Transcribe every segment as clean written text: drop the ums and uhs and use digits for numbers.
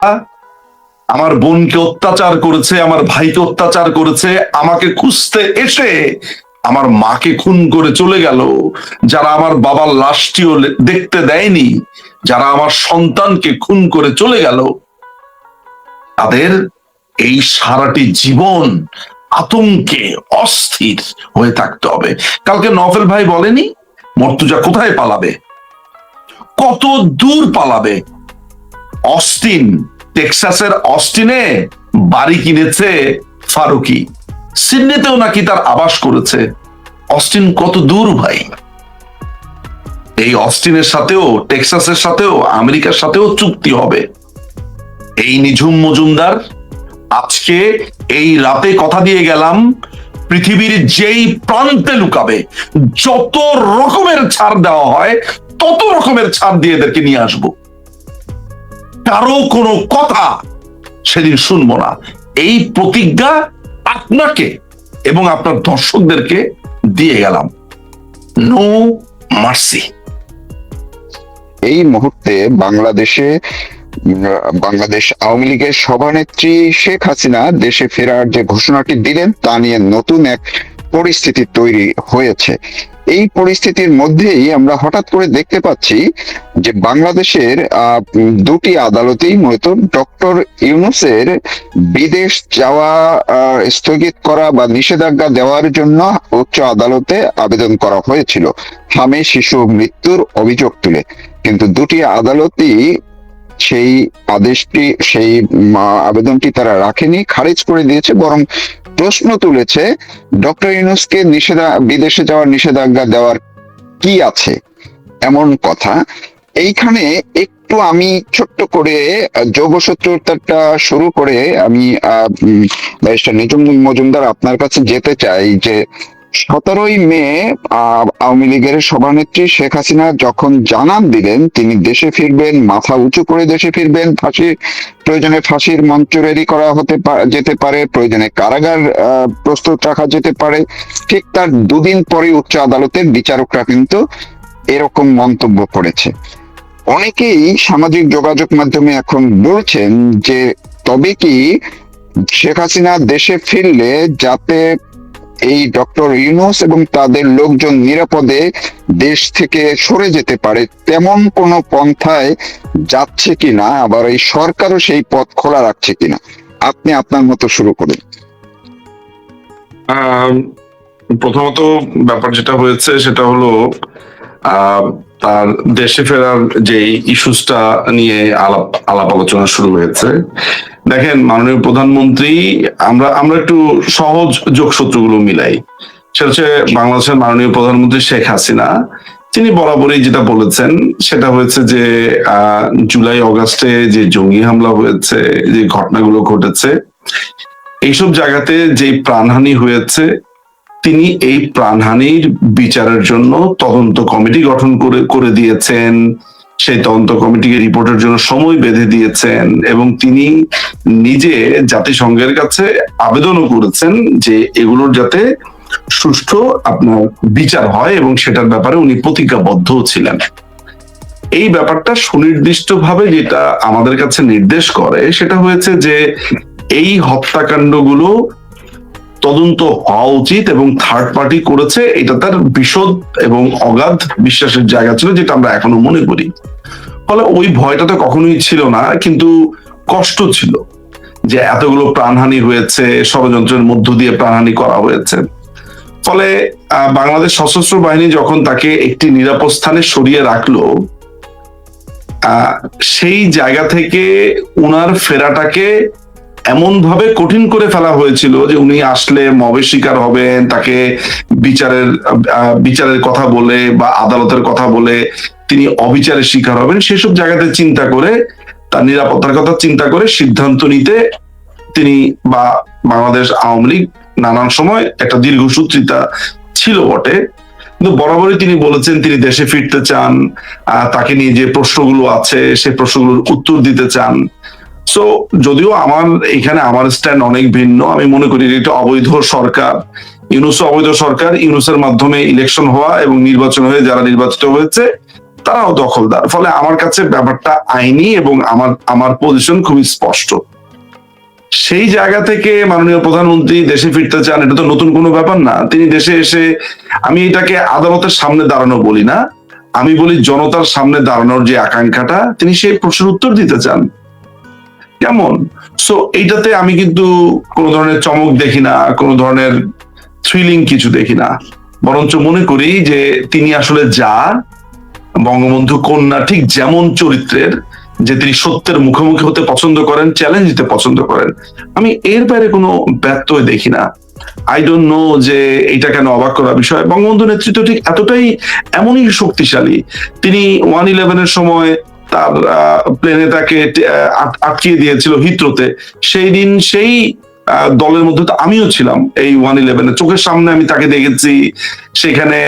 আমার বোনকে অত্যাচার করেছে, আমার ভাইকে অত্যাচার করেছে, আমাকে খুঁজতে এসে আমার মাকে খুন করে চলে গেল, যারা আমার বাবার লাশটিও দেখতে দেয়নি, যারা আমার সন্তানকে খুন করে চলে গেল, তাদের এই সারাটি জীবন আতঙ্কে অস্থির হয়ে থাকতে হবে। কালকে নভেল ভাই বলেনি মর্তুজা কোথায় পালাবে, কত দূর পালাবে? অস্টিন, টেক্সাসের অস্টিনে বাড়ি কিনেছে ফারুকি, সিডনিতেও নাকি তার আবাস করেছে। অস্টিন কত দূর ভাই? এই অস্টিনের সাথেও, টেক্সাসের সাথেও, আমেরিকার সাথেও চুক্তি হবে। এই নিঝুম মজুমদার আজকে এই রাতে কথা দিয়ে গেলাম, পৃথিবীর যেই প্রান্তে লুকাবে যত রকমের ছাড় দেওয়া হয় তত রকমের ছাড় দিয়ে এদেরকে নিয়ে আসবো। কারো কোনো কথা সেদিন শুনবো না। এই প্রতিজ্ঞা আপনাকে এবং আপনার দর্শকদেরকে দিয়ে গেলাম। No mercy. এই মুহূর্তে বাংলাদেশ আওয়ামী লীগের সভানেত্রী শেখ হাসিনা দেশে ফেরার যে ঘোষণাটি দিলেন তা নিয়ে নতুন এক পরিস্থিতি তৈরি হয়েছে। এই পরিস্থিতির মধ্যেই আমরা হঠাৎ করে দেখতে পাচ্ছি যে বাংলাদেশের দুটি আদালতেই মূলত ডক্টর ইউনূসের বিদেশ যাওয়া স্থগিত করা বা নিষেধাজ্ঞা দেওয়ার জন্য উচ্চ আদালতে আবেদন করা হয়েছিল হামে শিশু মৃত্যুর অভিযোগ তুলে, কিন্তু দুটি আদালতই সেই আবেদনটি তারা রাখেনি, খারিজ করে দিয়েছে। বরং প্রশ্ন তুলেছে ডক্টর ইউনূসকে বিদেশে যাওয়ার নিষেধাজ্ঞা দেওয়ার কি আছে এমন কথা। এইখানে একটু আমি ছোট্ট করে যোগসূত্রটা শুরু করে আমি ব্যারিস্টার নিঝুম মজুমদার আপনার কাছে যেতে চাই যে 17ই মে আওয়ামী লীগের সভানেত্রী শেখ হাসিনা যখন জানান দিলেন তিনি দেশে ফিরবেন, মাথা উঁচু করে দেশে ফিরবেন, প্রয়োজনে ফাঁসির মঞ্চ রেডি করা যেতে পারে, প্রয়োজনে কারাগার প্রস্তুত রাখা যেতে পারে, ঠিক তার দুদিন পরে উচ্চ আদালতের বিচারকরা কিন্তু এরকম মন্তব্য করেছে। অনেকেই সামাজিক যোগাযোগ মাধ্যমে এখন বলছেন যে তবে কি শেখ হাসিনা দেশে ফিরলে যাতে এই ডক্টর ইউনূস এবং তাদের লোকজন নিরাপদে দেশ থেকে সরে যেতে পারে তেমন কোন পন্থায় যাচ্ছে কিনা, আবার এই সরকারও সেই পথ খোলা রাখছে কিনা, আপনি আপনার মতো শুরু করুন। প্রথমত ব্যাপার যেটা হয়েছে সেটা হলো তার দেশে ফেরার যে ইস্যুসটা নিয়ে আলাপ আলোচনা শুরু হয়েছে। দেখেন মাননীয় প্রধানমন্ত্রী, আমরা একটু সহজ যোগসূত্রগুলো মিলাই। সেটা হচ্ছে বাংলাদেশের মাননীয় প্রধানমন্ত্রী শেখ হাসিনা তিনি বরাবরই যেটা বলেছেন সেটা হয়েছে যে জুলাই অগাস্টে যে জঙ্গি হামলা হয়েছে, যে ঘটনাগুলো ঘটেছে, এইসব জায়গাতে যে প্রাণহানি হয়েছে তিনি এই প্রাণহানির বিচারের জন্য তদন্ত কমিটি গঠন করে দিয়েছেন। সেই তদন্ত কমিটিকে রিপোর্টের জন্য সময় বেঁধে দিয়েছেন এবং তিনি নিজে জাতিসংঘের কাছে আবেদনও করেছেন যে এগুলোর যাতে সুষ্ঠু আপনার বিচার হয় এবং সেটার ব্যাপারে উনি প্রতিজ্ঞাবদ্ধ ছিলেন। এই ব্যাপারটা সুনির্দিষ্টভাবে যেটা আমাদের কাছে নির্দেশ করে সেটা হয়েছে যে এই হত্যাকাণ্ডগুলো তদন্ত হওয়া উচিত এবং থার্ড পার্টি করেছে, এটা তার বিশদ এবং অগাধ বিশ্বাসের জায়গা ছিল, যেটা আমরা এখনো মনে করি। ফলে ওই ভয়টা তো কখনোই ছিল না, কিন্তু কষ্ট ছিল যে এতগুলো প্রাণহানি হয়েছে, ষড়যন্ত্রের মধ্য দিয়ে প্রাণহানি করা হয়েছে। ফলে বাংলাদেশ সশস্ত্র বাহিনী যখন তাকে একটি নিরাপদ স্থানে সরিয়ে রাখলো, সেই জায়গা থেকে উনার ফেরাটাকে এমন ভাবে কঠিন করে ফেলা হয়েছিল যে উনি আসলে মবের শিকার হবেন, তাকে বিচারের কথা বলে বা আদালতের কথা বলে তিনি অবিচারের শিকার হবেন, সেসব জায়গাতে চিন্তা করে, তার নিরাপত্তার কথা চিন্তা করে সিদ্ধান্ত নিতে তিনি বা বাংলাদেশ আওয়ামী লীগ নানান সময় একটা দীর্ঘসূত্রিতা ছিল বটে, কিন্তু বরাবরই তিনি বলেছেন তিনি দেশে ফিরতে চান, তাকে নিয়ে যে প্রশ্নগুলো আছে সেই প্রশ্নগুলোর উত্তর দিতে চান। সো যদিও আমার স্ট্যান্ড অনেক ভিন্ন, আমি মনে করি এটা অবৈধ সরকার, ইউনূস অবৈধ সরকার, ইউনূসের মাধ্যমে ইলেকশন হওয়া এবং নির্বাচন হয়ে যারা নির্বাচিত হয়েছে তারাও দখলদার। ফলে আমার কাছে ব্যাপারটা আইনি এবং আমার আমার পজিশন খুবই স্পষ্ট। সেই জায়গা থেকে মাননীয় প্রধানমন্ত্রী দেশে ফিরতে চান, এটা তো নতুন কোনো ব্যাপার না। তিনি দেশে এসে, আমি এটাকে আদালতের সামনে দাঁড়ানো বলি না, আমি বলি জনতার সামনে দাঁড়ানোর যে আকাঙ্ক্ষাটা, তিনি সেই প্রশ্নের উত্তর দিতে চান। কেমন? সো এইটাতে আমি কিন্তু কোনো ধরনের চমক দেখি না, কোনো ধরনের থ্রিলিং কিছু দেখি না, বরঞ্চ মনে করি যে তিনি আসলে যা বঙ্গবন্ধু কন্যা ঠিক যেমন চরিত্রের, যে তিনি সত্যের মুখোমুখি হতে পছন্দ করেন, চ্যালেঞ্জ দিতে পছন্দ করেন, আমি এর বাইরে কোনো ব্যত্যয় দেখি না। আই ডোন্ট নো যে এটা কেন অবাক করা বিষয়। বঙ্গবন্ধু নেতৃত্ব ঠিক এতটাই এমনই শক্তিশালী, তিনি 1/11 সময় তার প্লেনে তাকে আটকিয়ে দিয়েছিল হিথ্রোতে, সেই দিন সেই দলের মধ্যে তো আমিও ছিলাম। এই 1/11 চোখের সামনে আমি তাকে দেখেছি। সেখানে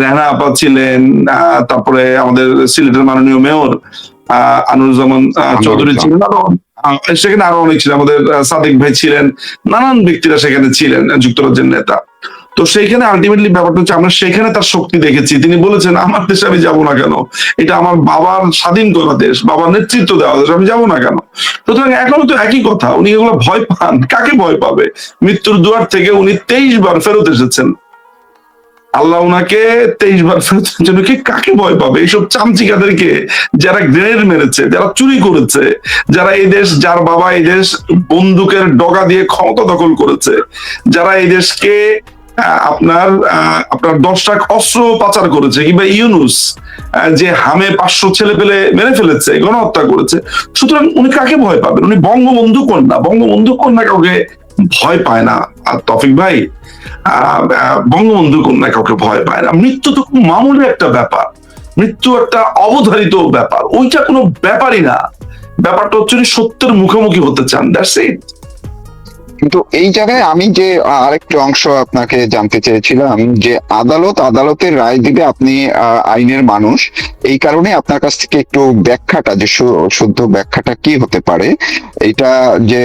রেহানা আপা ছিলেন, তারপরে আমাদের সিলেটের মাননীয় মেয়র আনুরুজ্জামান চৌধুরী ছিলেন, সেখানে আরো অনেক ছিলেন, আমাদের সাদিক ভাই ছিলেন, নানান ব্যক্তিরা সেখানে ছিলেন, যুক্তরাজ্যের নেতা। তো সেইখানে আলটিমেটলি ব্যাপারটা হচ্ছে আমরা সেখানে তার শক্তি দেখেছি। তিনি বলেছেন আমার দেশে আমি যাবো না কেন, এটা আমার বাবার স্বাধীন করা দেশ, বাবার নেতৃত্ব দেওয়া দেশ, আমি যাবো না কেন। সুতরাং এখনো তো একই কথা, উনি এগুলো ভয় পান, কাকে ভয় পাবে? মৃত্যুর দুয়ার থেকে উনি 23 বার ফেরত এসেছেন। আল্লাহ ওনাকে 23 বার ফেরতের জন্য কি কাকে ভয় পাবে? এইসব চামচিকাদেরকে, যারা গ্রেনেড মেরেছে, যারা চুরি করেছে, যারা এই দেশ, যার বাবা এই দেশ বন্দুকের ডগা দিয়ে ক্ষমতা দখল করেছে, যারা এই দেশকে আপনার 10 লাখ অস্ত্র পাচার করেছে, কিংবা ইউনুস যে হামে 500 ছেলে পেলে মেরে ফেলেছে, গণহত্যা করেছে। সুতরাং উনি কাকে ভয় পাবেন? উনি বঙ্গবন্ধু কন্যা, বঙ্গবন্ধু কন্যা কাউকে ভয় পায় না। আর তৌফিক ভাই, বঙ্গবন্ধু কন্যা কাউকে ভয় পায় না। মৃত্যু তো খুব মামুলি একটা ব্যাপার, মৃত্যু একটা অবধারিত ব্যাপার, ওইটা কোনো ব্যাপারই না। ব্যাপারটা হচ্ছে উনি সত্যের মুখোমুখি হতে চান, দ্যাটস ইট। কিন্তু এই জায়গায় আমি যে আরেকটু অংশ আপনাকে জানতে চেয়েছিলাম, যে আদালতের রায় দিবে, আপনি আইনের মানুষ, এই কারণে আপনার কাছ থেকে একটু ব্যাখ্যাটা, যে শুদ্ধ ব্যাখ্যাটা কি হতে পারে এটা, যে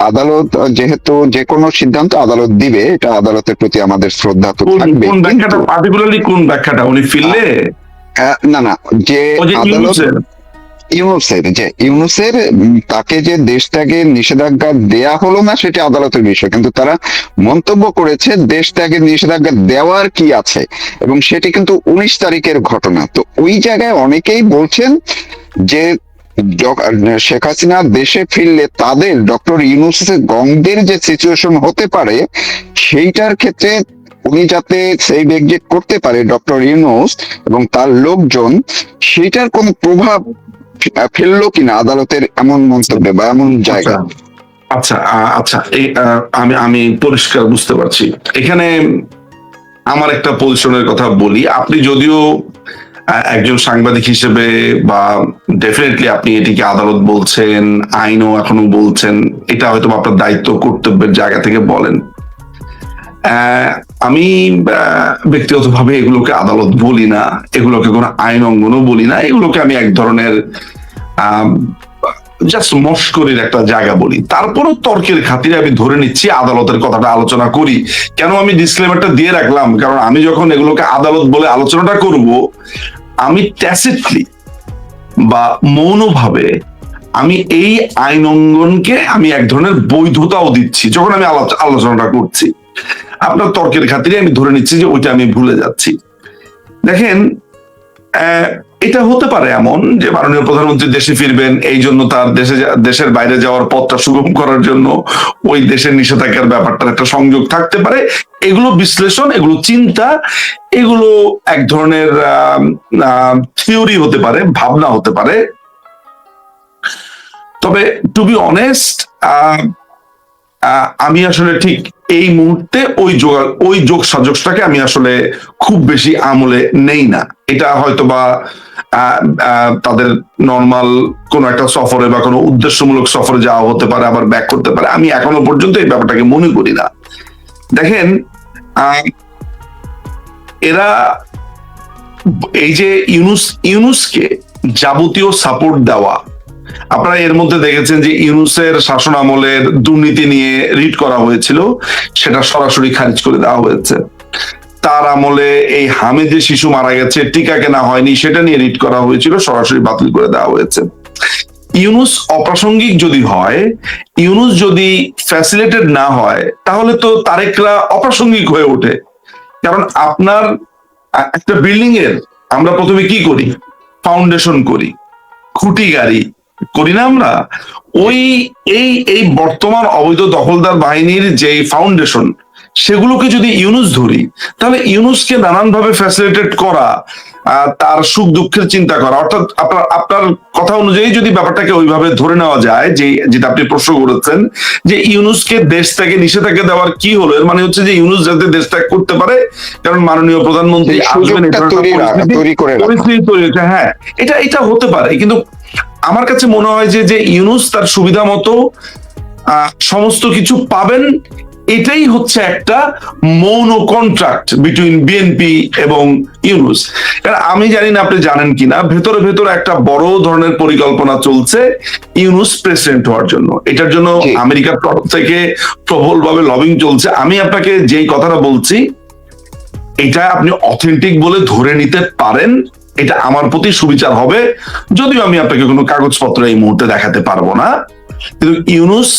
আদালত যেহেতু যে কোনো সিদ্ধান্ত আদালত দিবে, এটা আদালতের প্রতি আমাদের শ্রদ্ধা তো থাকবে। কোন ব্যাখ্যাটা, পার্টিকুলারলি কোন ব্যাখ্যাটা? উনি ফিরলে না না, যে আদালত ইউনূসের তাকে যে দেশ ত্যাগের নিষেধাজ্ঞা দেয়া হলো না, সেটা আদালতের বিষয়, কিন্তু তারা মন্তব্য করেছে দেশ ত্যাগের নিষেধাজ্ঞা দেওয়ার কি আছে, এবং সেটি কিন্তু 19 তারিখের ঘটনা। তো ওই জায়গায় অনেকেই বলছেন যে শেখ হাসিনা দেশে ফিরলে তাদের, ডক্টর ইউনূসের গংদের যে সিচুয়েশন হতে পারে, সেইটার ক্ষেত্রে উনি যাতে সেই এক্সিট করতে পারে ডক্টর ইউনূস এবং তার লোকজন, সেটার কোন প্রভাব ফেললো কিনা আদালতের এমন মন্তব্যে বা এমন জায়গা। আচ্ছা আচ্ছা, এই আমি পরিষ্কার বুঝতে পারছি। এখানে আমার একটা পজিশনের কথা বলি। আপনি যদিও একজন সাংবাদিক হিসেবে, বা ডেফিনেটলি আপনি এটিকে আদালত বলছেন, আইনও এখনো বলছেন, এটা হয়তো আপনার দায়িত্ব কর্তব্যের জায়গা থেকে বলেন। আমি ব্যক্তিগতভাবে এগুলোকে আদালত বলি না, এগুলোকে কোনো আইন অঙ্গনও বলি না, এগুলোকে আমি এক ধরনের জাস্ট মস্করির একটা জায়গা বলি। তারপরও তর্কের খাতিরে আমি ধরে নিচ্ছি আদালতের কথাটা আলোচনা করি। কেন আমি ডিসক্লেমারটা দিয়ে রাখলাম? কারণ আমি যখন এগুলোকে আদালত বলে আলোচনাটা করব, আমি ট্যাসিটলি বা মৌনভাবে আমি এই আইন অঙ্গনকে আমি এক ধরনের বৈধতাও দিচ্ছি যখন আমি আলোচনাটা করছি। আপনার তর্কের খাতিরে আমি ধরে নিচ্ছি যে ওইটা আমি ভুলে যাচ্ছি। দেখেন, এটা হতে পারে এমন যে মাননীয় প্রধানমন্ত্রী দেশে ফিরবেন, এই জন্য তার দেশের বাইরে যাওয়ার পথটা সুগম করার জন্য ওই দেশের নিষেধাজ্ঞার ব্যাপারটার একটা সংযোগ থাকতে পারে। এগুলো বিশ্লেষণ, এগুলো চিন্তা, এগুলো এক ধরনের থিওরি হতে পারে, ভাবনা হতে পারে। তবে টু বি অনেস্ট, আমি আসলে ঠিক এই মুহূর্তে ওই যোগ সাজসটাকে আমি আসলে খুব বেশি আমলে নেই না। এটা হয়তো বা তাদের নর্মাল কোন একটা সফরে বা কোনো উদ্দেশ্যমূলক সফরে যাওয়া হতে পারে, আবার ব্যাক করতে পারে। আমি এখনো পর্যন্ত এই ব্যাপারটাকে মনে করি না। দেখেন, এরা এই যে ইউনুসকে যাবতীয় সাপোর্ট দেওয়া, আপনারা এর মধ্যে দেখেছেন যে ইউনূসের শাসন আমলের দুর্নীতি নিয়ে রিট করা হয়েছিল, সেটা সরাসরি খারিজ করে দেওয়া হয়েছে। তার আমলে এই হামিদে শিশু মারা গেছে, টিকা কেনা হয়নি, সেটা নিয়ে রিট করা হয়েছিল, সরাসরি বাতিল করে দেওয়া হয়েছে। ইউনুস অপ্রাসঙ্গিক যদি হয়, ইউনুস যদি ফ্যাসিলিটেড না হয়, তাহলে তো তারেকরা অপ্রাসঙ্গিক হয়ে ওঠে। কারণ আপনার একটা বিল্ডিং এর আমরা প্রথমে কি করি? ফাউন্ডেশন করি, খুঁটি গাড়ি করি না আমরা? ওই এই এই বর্তমান অবৈধ দখলদার বাহিনীর যে ফাউন্ডেশন, সেগুলোকে যদি ইউনুস ধরি, তাহলে ইউনুসকে নানানভাবে ফ্যাসিলিটেট করা, তার সুখ দুঃখের চিন্তা করা, অর্থাৎ আপনার কথা অনুযায়ী যদি ব্যাপারটাকে ওইভাবে ধরে নেওয়া যায়, যে যেটা আপনি প্রশ্ন করেছেন যে ইউনুসকে দেশ থেকে নিষেধাজ্ঞা দেওয়ার কি হলো, এর মানে হচ্ছে যে ইউনুস যাতে দেশ ত্যাগ করতে পারে, কারণ মাননীয় প্রধানমন্ত্রী আসবেন, পরিস্থিতি তৈরি হয়েছে। হ্যাঁ, এটা হতে পারে, কিন্তু আমার কাছে মনে হয় যে ইউনুস তার সুবিধা মতো সমস্ত কিছু পাবেন, এটাই হচ্ছে একটা মৌন কন্ট্রাক্ট বিটুইন বিএনপি এবং ইউনুস। কারণ আমি জানি না আপনি জানেন কিনা, ভেতরে ভেতরে একটা বড় ধরনের পরিকল্পনা চলছে ইউনুস প্রেসিডেন্ট হওয়ার জন্য। এটার জন্য আমেরিকার তরফ থেকে প্রবলভাবে লবিং চলছে। আমি আপনাকে যেই কথাটা বলছি, এটা আপনি অথেন্টিক বলে ধরে নিতে পারেন, এটা আমার প্রতি সুবিচার হবে, যদিও আমি আপনাকে কোনো কাগজপত্র এই মুহূর্তে দেখাতে পারবো না। কিন্তু ইউনুস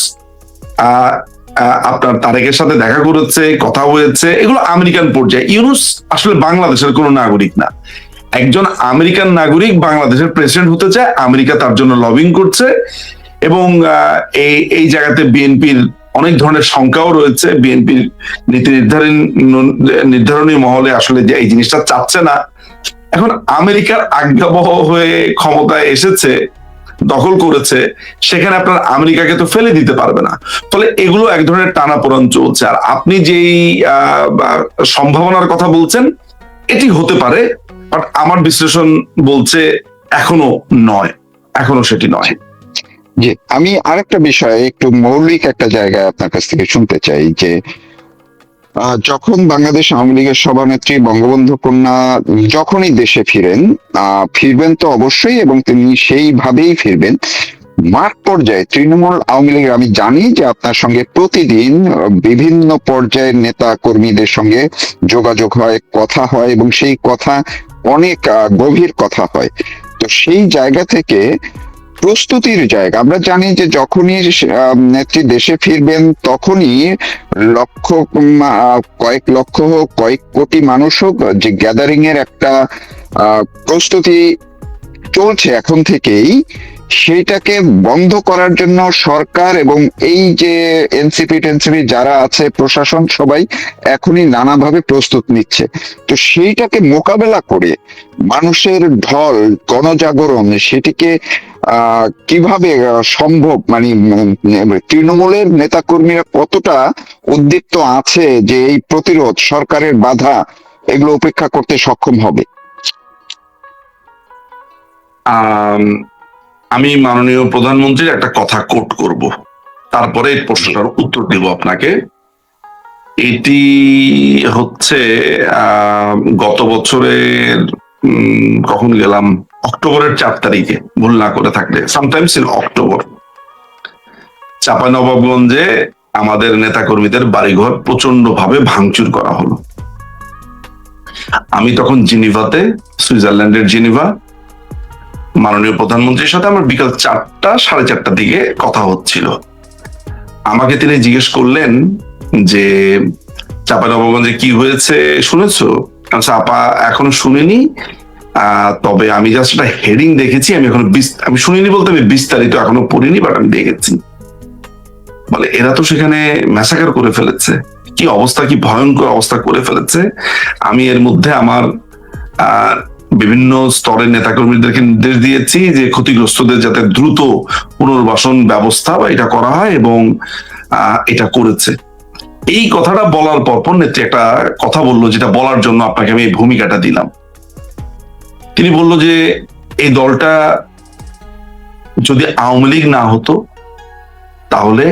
আপনার তারেকের সাথে দেখা করেছে, কথা হয়েছে, এগুলো আমেরিকান পর্যায়ে। ইউনুস আসলে বাংলাদেশের কোনো নাগরিক না। একজন আমেরিকান নাগরিক বাংলাদেশের প্রেসিডেন্ট হতে চায়, আমেরিকা তার জন্য লবিং করছে, এবং এই জায়গাতে বিএনপির অনেক ধরনের শঙ্কাও রয়েছে। বিএনপির নীতি নির্ধারণী মহলে আসলে যে এই জিনিসটা চাচ্ছে না। এখন আমেরিকার আজ্ঞাবহ হয়ে ক্ষমতায় এসেছে, দখল করেছে, সেখানে আপনার আমেরিকাকে তো ফেলে দিতে পারবে না। ফলে এগুলো এক ধরনের টানাপোড়েন চলছে। আর আপনি যেই সম্ভাবনার কথা বলছেন, এটি হতে পারে, বাট আমার বিশ্লেষণ বলছে এখনো নয়, এখনো সেটি নয়। জি, আমি আরেকটা বিষয়, একটু মৌলিক একটা জায়গায় আপনার কাছ থেকে শুনতে চাই যে যখন বাংলাদেশ আওয়ামী লীগের সভানেত্রী বঙ্গবন্ধু কন্যা যখনই দেশে ফিরবেন তো অবশ্যই, এবং তিনি সেইভাবেই ফিরবেন, মাঠ পর্যায়ে তৃণমূল আওয়ামী লীগের, আমি জানি যে আপনার সঙ্গে প্রতিদিন বিভিন্ন পর্যায়ের নেতা কর্মীদের সঙ্গে যোগাযোগ হয়, কথা হয়, এবং সেই কথা অনেক গভীর কথা হয়। তো সেই জায়গা থেকে প্রস্তুতির জায়গা, আমরা জানি যে যখনই নেত্রী দেশে ফিরবেন, তখনই কয়েক লক্ষ হোক, কয়েক কোটি মানুষ হোক, যে গ্যাদারিং এর একটা প্রস্তুতি চলছে এখন থেকেই, সেটাকে বন্ধ করার জন্য সরকার এবং এই যে এনসিপি টেনসিপি যারা আছে, প্রশাসন, সবাই এখনই নানাভাবে প্রস্তুত নিচ্ছে। তো সেইটাকে মোকাবেলা করে মানুষের ঢল, গণজাগরণ, সেটিকে কিভাবে সম্ভব, মানে তৃণমূলের নেতাকর্মীরা কতটা উদ্দীপ্ত আছে যে এই প্রতিরোধ, সরকারের বাধা, এগুলো উপেক্ষা করতে সক্ষম হবে? আমি মাননীয় প্রধানমন্ত্রীর একটা কথা কোট করব, তারপরে এই প্রশ্নটার উত্তর দেব আপনাকে। এটি হচ্ছে গত বছরের কখন গেলাম, অক্টোবরের 4 তারিখে, ভুল না করে থাকলে, সামটাইমস ইন অক্টোবর, চাঁপাইনবাবগঞ্জে আমাদের নেতাকর্মীদের বাড়িঘর প্রচন্ড ভাবে ভাঙচুর করা হলো। আমি তখন জেনিভাতে, সুইজারল্যান্ডের জেনিভা, মাননীয় প্রধানমন্ত্রীর সাথে আমার বিকাল 4টা, 4:30টার দিকে কথা হচ্ছিল। আমাকে তিনি জিজ্ঞেস করলেন যে চাঁপাইনবাবগঞ্জে কি হয়েছে শুনেছো? আচ্ছা আপা, এখনো শুনিনি, তবে আমি জাস্ট একটা হেডিং দেখেছি, আমি শুনিনি বলতে আমি বিস্তারিত এখনো পড়িনি, বাট আমি দেখেছি। বলে এরা তো সেখানে ম্যাসাকার করে ফেলেছে, কি অবস্থা, কি ভয়ঙ্কর অবস্থা করে ফেলেছে। আমি এর মধ্যে আমার বিভিন্ন স্তরের নেতাকর্মীদেরকে নির্দেশ দিয়েছি যে ক্ষতিগ্রস্তদের যাতে দ্রুত পুনর্বাসন ব্যবস্থা বা এটা করা হয়, এবং এটা করেছে। এই কথাটা বলার পর নেত্রী একটা কথা বললো, যেটা বলার জন্য আপনাকে আমি এই ভূমিকাটা দিলাম। তিনি বলল যে এই দলটা যদি আওয়ামী লীগ না হতো তাহলে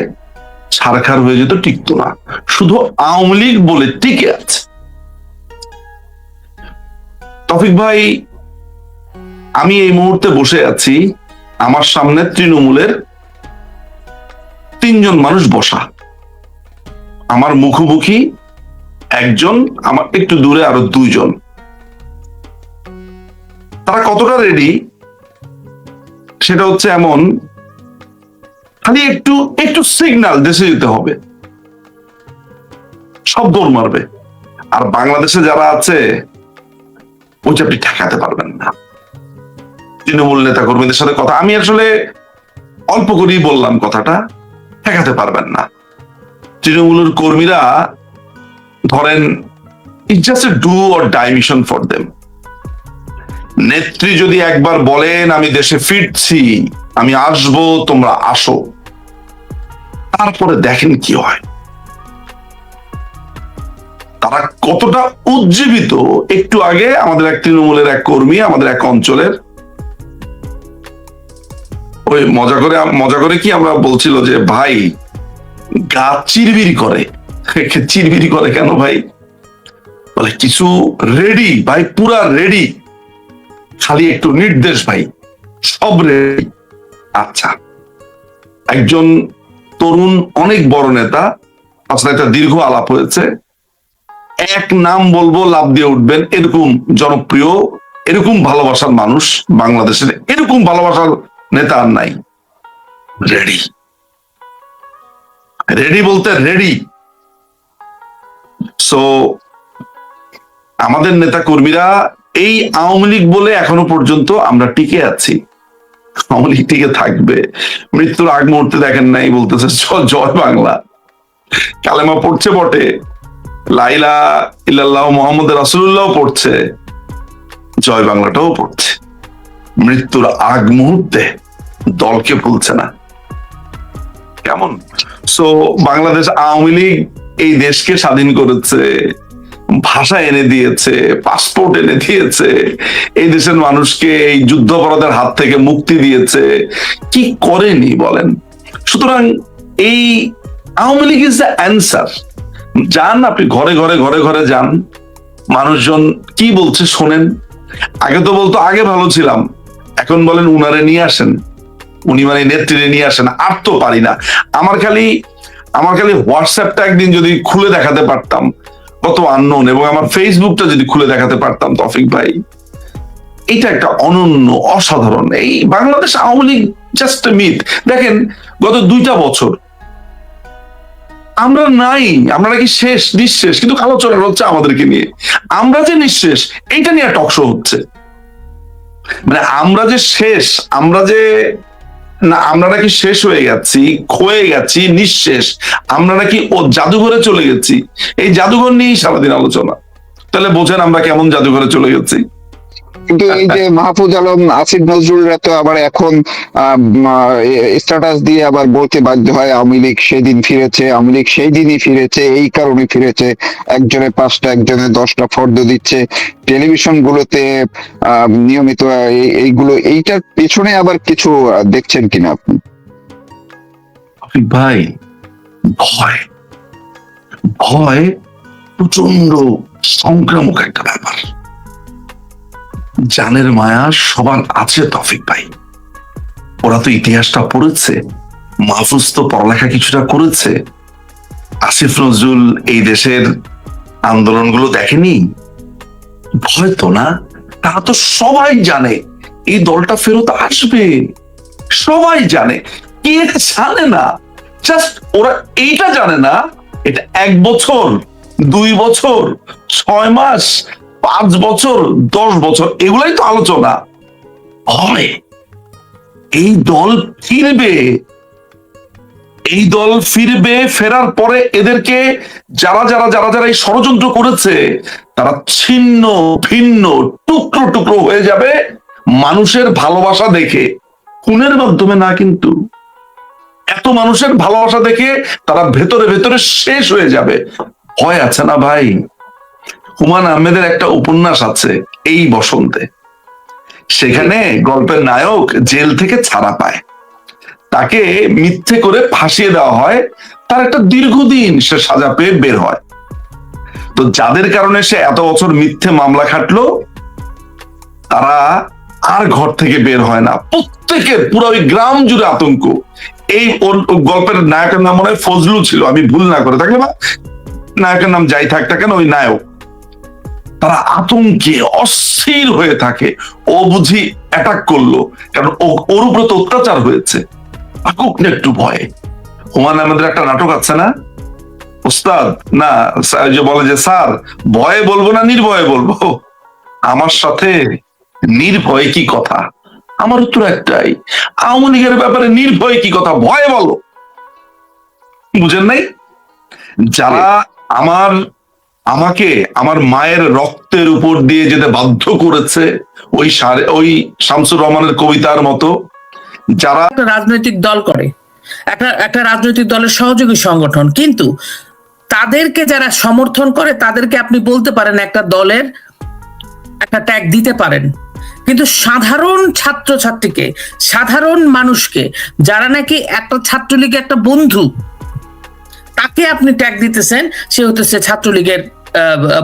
ছারখার হয়ে যেত, টিকতো না, শুধু আওয়ামী লীগ বলে টিকে আছে। তৌফিক ভাই, আমি এই মুহূর্তে বসে আছি, আমার সামনে তৃণমূলের 3 জন মানুষ বসা, আমার মুখোমুখি একজন, আমার একটু দূরে আরো দুইজন। তারা কতটা রেডি সেটা হচ্ছে এমন, খালি একটু একটু সিগন্যাল দেশে যেতে হবে, সব দৌড় মারবে। আর বাংলাদেশে যারা আছে ওইটা আপনি ঠেকাতে পারবেন না। তৃণমূল নেতা কর্মীদের সাথে কথা, আমি আসলে অল্প করেই বললাম কথাটা, ঠেকাতে পারবেন না। তৃণমূলের কর্মীরা ধরেন it's just a do or die mission for them. নেত্রী যদি একবার বলেন আমি দেশে ফিরছি, আমি আসবো, তোমরা আসো, তারপরে দেখেন কি হয়। তারা কতটা উজ্জীবিত। একটু আগে আমাদের এক তৃণমূলের এক কর্মী আমাদের এক অঞ্চলের ওই মজা করে কি আমরা বলছিল যে ভাই গা চিরবিরি করে। চিরবিরি করে কেন ভাই? বলে কিছু রেডি ভাই, পুরা রেডি, খালি একটু নির্দেশ ভাই, সব রেডি। আচ্ছা, একজন তরুণ অনেক বড় নেতা, আসলে একটা দীর্ঘ আলাপ হয়েছে, এক নাম বলবো লাভ দিয়ে উঠবেন, এরকম জনপ্রিয়, এরকম ভালোবাসার মানুষ বাংলাদেশের, এরকম ভালোবাসার নেতা আর নাই। রেডি, রেডি বলতে রেডি। সো আমাদের নেতা কর্মীরা এই আওয়ামী লীগ বলে এখনো পর্যন্ত আমরা টিকে আছি, আওয়ামী লীগ টিকে থাকবে। মৃত্যুর আগ মুহূর্তে দেখেন নাই বলতেছে জয় বাংলা, কালেমা পড়ছে বটে, লাইলা ইল্লাল্লাহ মুহাম্মদ রাসূলুল্লাহ পড়ছে, জয় বাংলাটাও পড়ছে। মৃত্যুর আগ মুহূর্তে দলকে ভুলছে না। কেমন? সো বাংলাদেশ আওয়ামী লীগ এই দেশকে স্বাধীন করেছে, ভাষা এনে দিয়েছে, পাসপোর্ট এনে দিয়েছে, এই দেশের মানুষকে এই যুদ্ধাপরাধের হাত থেকে মুক্তি দিয়েছে, কি করেনি বলেন? সুতরাং এই Awami League is the answer. যান আপনি ঘরে ঘরে ঘরে ঘরে যান, মানুষজন কি বলছে শোনেন। আগে তো বলতো আগে ভালো ছিলাম, এখন বলেন উনারে নিয়ে আসেন, উনি মানে নেত্রীরে নিয়ে আসেন। আর তো পারি না। আমার খালি হোয়াটসঅ্যাপটা একদিন যদি খুলে দেখাতে পারতাম কত আননোন, এবং আমার ফেসবুকটা যদি খুলে দেখাতে পারতাম তৌফিক ভাই, এটা একটা অনন্য অসাধারণ। এই বাংলাদেশ আওয়ামী লীগ জাস্ট মিথ। দেখেন গত 2টা বছর আমরা নাই, আমরা নাকি শেষ, নিঃশেষ, কিন্তু আলোচনা হচ্ছে আমাদেরকে নিয়ে। আমরা যে নিঃশেষ এইটা নিয়ে টক শো হচ্ছে, মানে আমরা যে শেষ, আমরা নাকি শেষ হয়ে গেছি, ক্ষয়ে গেছি, নিঃশেষ, আমরা নাকি ও জাদুঘরে চলে গেছি, এই জাদুঘর নিয়েই সারাদিন আলোচনা। তাহলে বোঝেন আমরা কেমন জাদুঘরে চলে গেছি। কিন্তু এই যে মাহফুজ আলম, আসিফ নজরুলরা তো আবার এখন স্ট্যাটাস দিয়ে আবার বলতে বাধ্য হয় আওয়ামী লীগ সেদিন ফিরেছে, আওয়ামী লীগ সেই দিনই ফিরেছে, এই কারণে ফিরেছে। একজনে 5টা, একজনে 10টা ফর্দ দিচ্ছে টেলিভিশন গুলোতে নিয়মিত। এইগুলো, এইটার পেছনে আবার কিছু দেখছেন কিনা আপনি? ভাই ভয়, ভয় প্রচন্ড সংক্রামক একটা ব্যাপার। জানের মায়া সবার আছে তৌফিক ভাই। ওরা তো ইতিহাসটা পড়েছে, মাহফুজ তো পড়ালেখা কিছুটা করেছে, আসিফ নজরুল এই দেশের আন্দোলনগুলো দেখেনি, ভয় তো না। তারা তো সবাই জানে এই দলটা ফেরত আসবে, সবাই জানে। কে জানে না? জাস্ট ওরা এইটা জানে না এটা 1 বছর, 2 বছর, 6 মাস, 5 বছর, 10 বছর, এগুলাই তো আলোচনা হয়। এই দল ফিরবে, এই দল ফিরবে। ফেরার পরে এদেরকে যারা যারা যারা যারা এই ষড়যন্ত্র করেছে তারা ছিন্ন ভিন্ন টুকরো টুকরো হয়ে যাবে মানুষের ভালোবাসা দেখে, খুনের মাধ্যমে না, কিন্তু এত মানুষের ভালোবাসা দেখে তারা ভেতরে ভেতরে শেষ হয়ে যাবে। ভয় আছে না ভাই? হুমায়ূন আহমেদের একটা উপন্যাস আছে এই বসন্তে, সেখানে গল্পের নায়ক জেল থেকে ছাড়া পায়, তাকে মিথ্যে করে ফাঁসিয়ে দেওয়া হয়, তার একটা দীর্ঘদিন সে সাজা পেয়ে বের হয়। তো যাদের কারণে সে এত বছর মিথ্যে মামলা খাটলো তারা আর ঘর থেকে বের হয় না, প্রত্যেকের পুরো ওই গ্রাম জুড়ে আতঙ্ক। এই গল্পের নায়কের নাম মনে হয় ফজলু ছিল, আমি ভুল না করে থাকলে, নায়কের নাম যাই থাক না কেন, ওই নায়ক, তারা আতঙ্কে অস্থির হয়ে থাকে। ও বুঝি অ্যাটাক করলো, কারণ ওর উপরে তো অত্যাচার হয়েছে, থাকুক না একটু ভয়ে। হুমায়ুন আহমেদের একটা নাটক আছে না, উস্তাদ না, যে বলে যে স্যার ভয়ে বলবো না নির্ভয়ে বলবো, আমার সাথে নির্ভয়ে কি কথা? আমার উত্তর একটাই, আওয়ামী লীগের ব্যাপারে নির্ভয়ে কি কথা, ভয়ে বলো। বুঝেন নাই? যারা আমাকে আমার মায়ের রক্তের উপর দিয়ে যেতে বাধ্য করেছে, ওই শামসুর রহমানের কবিতার মতো, যারা একটা রাজনৈতিক দল করে, একটা রাজনৈতিক দলের সহযোগী সংগঠন, কিন্তু তাদেরকে যারা সমর্থন করে তাদেরকে আপনি বলতে পারেন একটা দলের একটা ট্যাগ দিতে পারেন, কিন্তু সাধারণ ছাত্রছাত্রীকে, সাধারণ মানুষকে, যারা নাকি একটা ছাত্রলীগের একটা বন্ধু, তাকে আপনি ট্যাগ দিতেছেন সে হইতেছে ছাত্রলীগের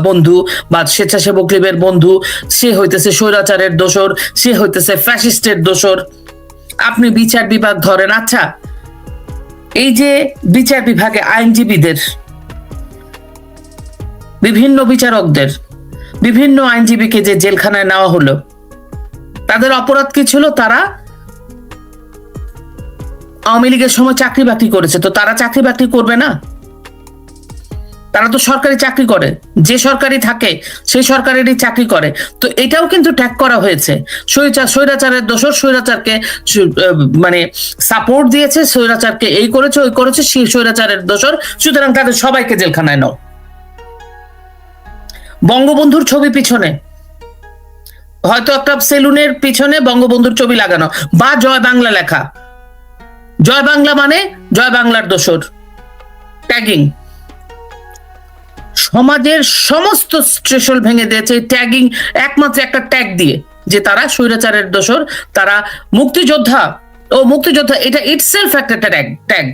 বন্ধু বা স্বেচ্ছাসেবক লীগের বন্ধু, সে হইতেছে স্বৈরাচারের দোসর, সে হইতেছে ফ্যাসিস্টের দোসর। আপনি বিচার বিভাগ ধরেন, আচ্ছা এই যে বিচার বিভাগে আইনজীবীদের, বিভিন্ন বিচারকদের, বিভিন্ন আইনজীবীকে যে জেলখানায় নেওয়া হলো, তাদের অপরাধ কি ছিল? তারা আওয়ামী লীগের সময় চাকরি বাকরি করেছে, তো তারা চাকরি বাকরি করবে না? তারা তো সরকারি চাকরি করে, যে সরকারি থাকে সেই সরকারেরই চাকরি করে। তো এটাও কিন্তু ট্যাগ করা হয়েছে, স্বৈরাচারের দোষর, স্বৈরাচারকে মানে সাপোর্ট দিয়েছে, স্বৈরাচারকে এই করেছে ওই করেছে, সেই স্বৈরাচারের দোষর, সুতরাং তাদের সবাইকে জেলখানায় নাও। বঙ্গবন্ধুর ছবি পিছনে হয়তো একটা সেলুনের পিছনে বঙ্গবন্ধুর ছবি লাগানো, বা জয় বাংলা লেখা, জয় বাংলা মানে জয় বাংলার দোসর, ট্যাগিং। সমাজের সমস্ত স্ট্রেশল ভেঙে দিয়েছে ট্যাগিং, একমাত্র একটা ট্যাগ দিয়ে, যে তারা স্বৈরাচারের দোসর, তারা মুক্তিযোদ্ধা। ও মুক্তিযোদ্ধা, এটা ইটসেলফ একটা ট্যাগ।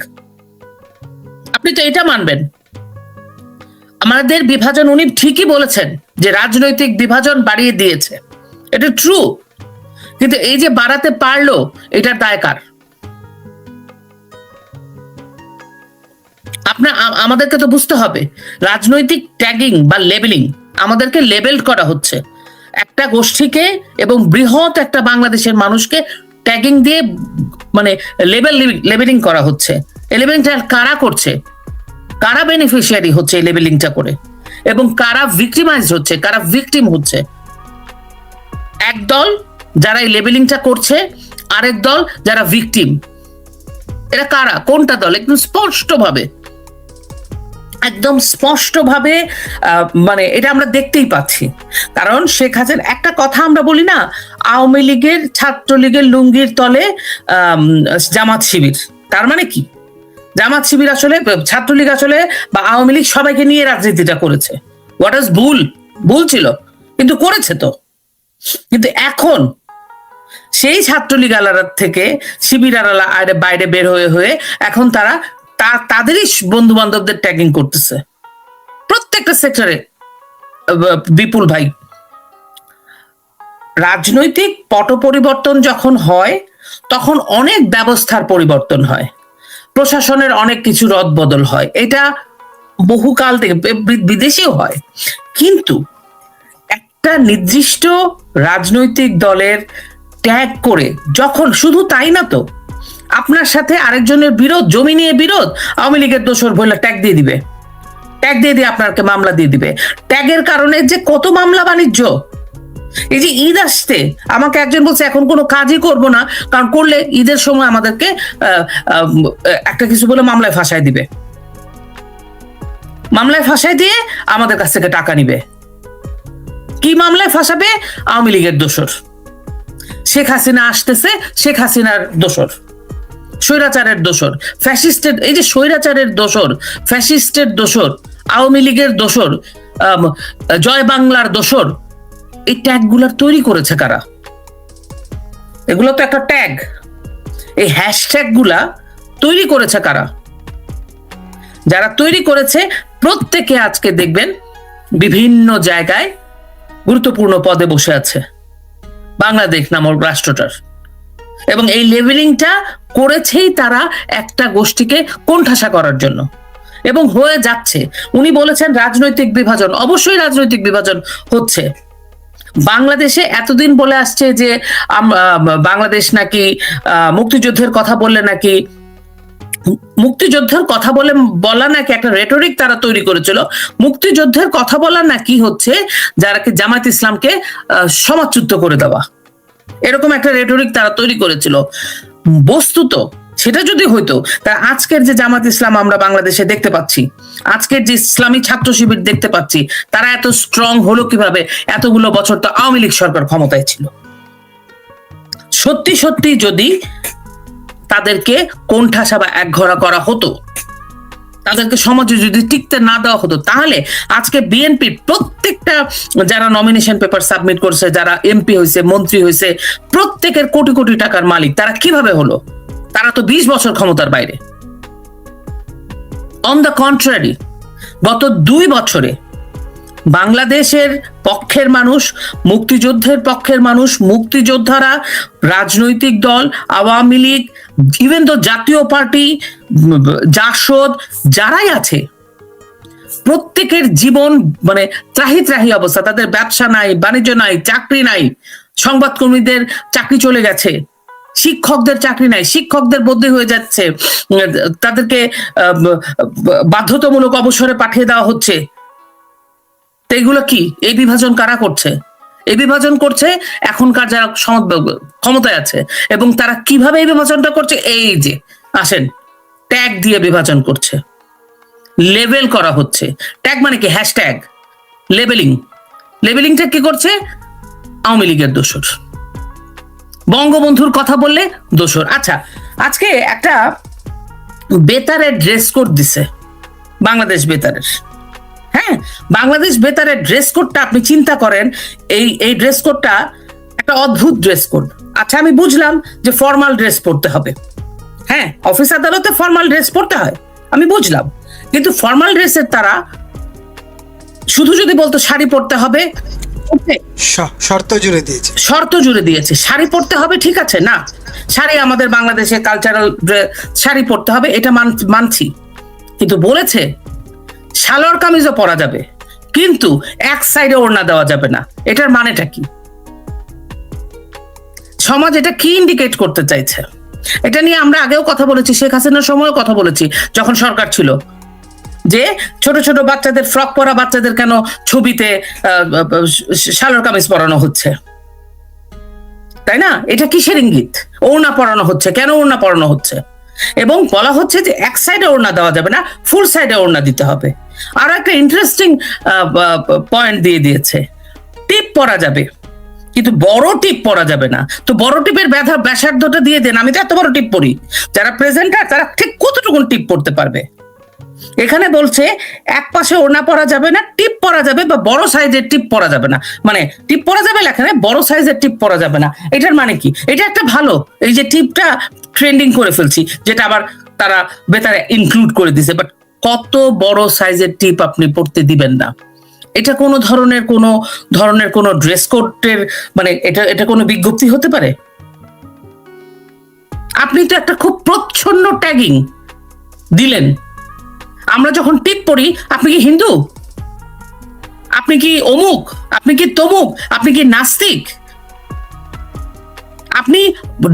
আপনি তো এটা মানবেন? আমাদের বিভাজন, উনি ঠিকই বলেছেন যে রাজনৈতিক বিভাজন বাড়িয়ে দিয়েছে, এটা ট্রু, কিন্তু এই যে বাড়াতে পারলো, এটার দায় কার? আমাদেরকে তো বুঝতে হবে, রাজনৈতিক ট্যাগিং বা লেবেলিং, আমাদেরকে লেবেল করা হচ্ছে একটা গোষ্ঠীকে এবং বৃহৎ একটা বাংলাদেশের মানুষকে ট্যাগিং দিয়ে, মানে লেবেলিং করা হচ্ছে। এই লেবেলিংটা কারা করছে? কারা বেনিফিশিয়ারি হচ্ছে এই লেবেলিংটা করে, এবং কারা ভিক্টিমাইজ হচ্ছে, কারা ভিকটিম হচ্ছে? এক দল যারা এই লেবেলিংটা করছে, আরেক দল যারা ভিকটিম। এরা কারা? কোনটা দল? একদম স্পষ্টভাবে মানে এটা আমরা দেখতেই পাচ্ছি। কারণ শেখ হাসিনা, একটা কথা আমরা বলি না, আওয়ামী লীগের, ছাত্রলীগের লুঙ্গির তলে জামাত শিবির। তার মানে কি? জামাত শিবির আসলে, ছাত্রলীগ আসলে বা আওয়ামী লীগ সবাইকে নিয়ে রাজনীতিটা করেছে। হোয়াট ইজ ভুল ছিল, কিন্তু করেছে তো। কিন্তু এখন সেই ছাত্রলীগ আলাদা থেকে শিবির আলাদা বাইরে বের হয়ে এখন তারা তাদেরই বন্ধু বান্ধবদের ট্যাগিং করতেছে প্রত্যেকটা সেক্টরে। বিপুল ভাই, রাজনৈতিক পট পরিবর্তন যখন হয় তখন অনেক ব্যবস্থার পরিবর্তন হয়, প্রশাসনের অনেক কিছু রদবদল হয়, এটা বহুকাল থেকে বিদেশেও হয়। কিন্তু একটা নির্দিষ্ট রাজনৈতিক দলের ট্যাগ করে যখন, শুধু তাই না তো, আপনার সাথে আরেকজনের বিরোধ, জমি নিয়ে বিরোধ, আওয়ামী লীগের দোসর বলে ট্যাগ দিয়ে দিবে, ট্যাগ দিয়ে দিয়ে আপনাকে মামলা দিয়ে দিবে। ট্যাগের কারণে যে কত মামলা বাণিজ্য। এই যে ঈদ আসতে আমাকে একজন বলছে এখন কোনো কাজই করব না, কারণ করলে ঈদের সময় আমাদেরকে একটা কিছু বলে মামলায় ফাঁসায় দিবে, মামলায় ফাঁসায় দিয়ে আমাদের কাছ থেকে টাকা নিবে। কি মামলায় ফাঁসাবে? আওয়ামী লীগের দোসর, শেখ হাসিনা আসতেছে, শেখ হাসিনার দোসর, স্বৈরাচারের দোসর, ফ্যাসিস্টের, এই যে স্বৈরাচারের দোসর, ফ্যাসিস্টের দোসর, আওয়ামী লীগের দোসর, জয় বাংলার দোসর, এই ট্যাগ গুলার তৈরি করেছে কারা? এগুলো তো একটা ট্যাগ। এই হ্যাশট্যাগ গুলা তৈরি করেছে কারা? যারা তৈরি করেছে প্রত্যেকে আজকে দেখবেন বিভিন্ন জায়গায় গুরুত্বপূর্ণ পদে বসে আছে বাংলাদেশ নামক রাষ্ট্রটার। এবং এই লেভেলিংটা করেছেই তারা একটা গোষ্ঠীকে কোণঠাসা করার জন্য। এবং হয়ে যাচ্ছে। উনি বলেছেন রাজনৈতিক বিভাজন, অবশ্যই রাজনৈতিক বিভাজন হচ্ছে। বাংলাদেশে এতদিন বলে আসছে যে বাংলাদেশ নাকি মুক্তিযুদ্ধের কথা বললে নাকি, মুক্তিযুদ্ধের কথা বলা নাকি একটা রেটরিক তারা তৈরি করেছিল। মুক্তিযুদ্ধের কথা বলা নাকি হচ্ছে যারা জামায়াত ইসলামকে সমাজচ্যুত করে দেওয়া, এরকম একটা রেটরিক তারা তৈরি করেছিল। বস্তুত সেটা যদি হইতো, তা আজকের যে জামাত ইসলাম আমরা বাংলাদেশে দেখতে পাচ্ছি, আজকের যে ইসলামী ছাত্র শিবির দেখতে পাচ্ছি, তারা এত স্ট্রং হলো কিভাবে? এতগুলো বছর তো আওয়ামী লীগ সরকার ক্ষমতায় ছিল। সত্যি সত্যি যদি তাদেরকে কোণঠাসা বা একঘরা করা হতো, তাদেরকে সমাজে যদি টিকতে না দেওয়া হতো, তাহলে আজকে বিএনপির প্রত্যেকটা যারা নমিনেশন পেপার সাবমিট করছে, যারা এমপি হয়েছে, মন্ত্রী হয়েছে, প্রত্যেকের কোটি কোটি টাকার মালিক তারা কিভাবে হলো? তারা তো 20 বছর ক্ষমতার বাইরে। অন দ্য কন্ট্রারি, গত 2 বছরে বাংলাদেশের পক্ষের মানুষ, মুক্তিযুদ্ধের পক্ষের মানুষ, মুক্তিযোদ্ধারা, রাজনৈতিক দল, আওয়ামী লীগ, ইভেন তো জাতীয় পার্টি, জাসদ, যারাই আছে, প্রত্যেকের জীবন মানে ত্রাহি ত্রাহি অবস্থা। তাদের ব্যবসা নাই, বাণিজ্য নাই, চাকরি নাই, সংবাদকর্মীদের চাকরি চলে গেছে, শিক্ষকদের চাকরি নাই, শিক্ষকদের বদলি হয়ে যাচ্ছে, তাদেরকে বাধ্যতামূলক অবসরে পাঠিয়ে দেওয়া হচ্ছে। তো এগুলো কি? এই বিভাজন কারা করছে? এই বিভাজন করছে এখনকার যারা ক্ষমতায় আছে। এবং তারা কিভাবে এই বিভাজনটা করছে? এই যে আসেন, ট্যাগ দিয়ে বিভাজন করছে, লেবেল করা হচ্ছে। ট্যাগ মানে কি? Hashtag, labelling. লেবেলিংটা কি করছে? আওয়ামী লীগের দোসর, বঙ্গবন্ধুর কথা বললে দোসর। আচ্ছা, আজকে একটা বেতারের ড্রেস কোড দিছে, বাংলাদেশ বেতারের। হ্যাঁ, বাংলাদেশ বেতারের ড্রেস কোডটা আপনি চিন্তা করেন, এই ড্রেস কোডটা একটা অদ্ভুত ড্রেস কোড। আচ্ছা, আমি বুঝলাম যে ফর্মাল ড্রেস পরতে হবে, হ্যাঁ, অফিস আদালতে ফর্মাল ড্রেস পরতে হয়, আমি বুঝলাম। কিন্তু ফর্মাল ড্রেসের তারা শুধু যদি বলতো শাড়ি পরতে হবে, শর্ত জুড়ে দিয়েছে, শর্ত জুড়ে দিয়েছে, শাড়ি পরতে হবে, ঠিক আছে, না শাড়ি আমাদের বাংলাদেশে কালচারাল, শাড়ি পরতে হবে, এটা মানছি। কিন্তু বলেছে সালোয়ার কামিজও পরা যাবে, কিন্তু এক সাইডে ওড়না দেওয়া যাবে না। এটার মানেটা কি? সমাজ এটা কি ইন্ডিকেট করতে চাইছে? এটা নিয়ে আমরা আগেও কথা বলেছি, শেখ হাসিনার সময়ও কথা বলেছি, যখন সরকার ছিল, যে ছোট ছোট বাচ্চাদের, ফ্রক পরা বাচ্চাদের কেন ছবিতে সালোয়ার কামিজ পরানো হচ্ছে, তাই না? এটা কিসের ইঙ্গিত? ওড়না পরানো হচ্ছে, কেন ওড়না পরানো হচ্ছে? এবং বলা হচ্ছে যে এক সাইডে ওড়না দেওয়া যাবে না, ফুল সাইডে ওড়না দিতে হবে। আর একটা ইন্টারেস্টিং পয়েন্ট দিয়ে দিয়েছে, টিপ পরা যাবে, কিন্তু বড় টিপ পরা যাবে না। তো বড় টিপের ব্যাসার্ধটা দিয়ে দেন, আমি তো এত বড় টিপ পরি। যারা প্রেজেন্টার তারা ঠিক কতটুকু টিপ পড়তে পারবে? এখানে বলছে এক পাশে ওড়না পরা যাবে না, টিপ পরা যাবে, বা বড় সাইজের টিপ পরা যাবে না। মানে টিপ পরা যাবে লেখা নেই, বড় সাইজের টিপ পরা যাবে না। এটার মানে কি? এটা একটা ভালো, এই যে টিপটা ট্রেন্ডিং করে ফেলছি, যেটা আবার তারা বেতারে ইনক্লুড করে দিছে, বাট কত বড় সাইজের টিপ আপনি পড়তে দিবেন না? এটা কোনো ধরনের কোনো ড্রেস কোডের মানে এটা কোনো বিজ্ঞপ্তি হতে পারে? আপনি তো একটা খুব প্রচ্ছন্ন ট্যাগিং দিলেন। আমরা যখন টিপ পড়ি, আপনি কি হিন্দু? আপনি কি অমুক? আপনি কি তমুক? আপনি কি নাস্তিক? আপনি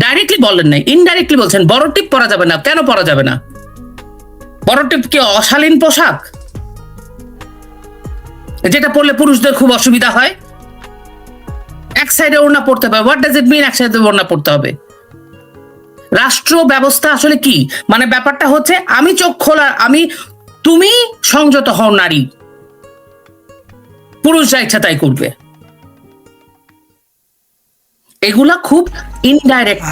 ডাইরেক্টলি বলেন নাই, ইনডাইরেক্টলি বলছেন বড় টিপ পরা যাবে না। কেন পরা যাবে না? বড় টিপ কি অশালীন পোশাক, যেটা পরলে পুরুষদের খুব অসুবিধা হয়? এক সাইডে ওড়না পড়তে হবে, হোয়াট ডাজ ইট মিন এক সাইডে ওড়না পড়তে হবে? রাষ্ট্র ব্যবস্থা আসলে কি? মানে ব্যাপারটা হচ্ছে আমি চোখ খোলা, তুমি সংযত হও নারী, পুরুষ যা ইচ্ছা তাই করবে। এগুলা খুব ইনডাইরেক্ট।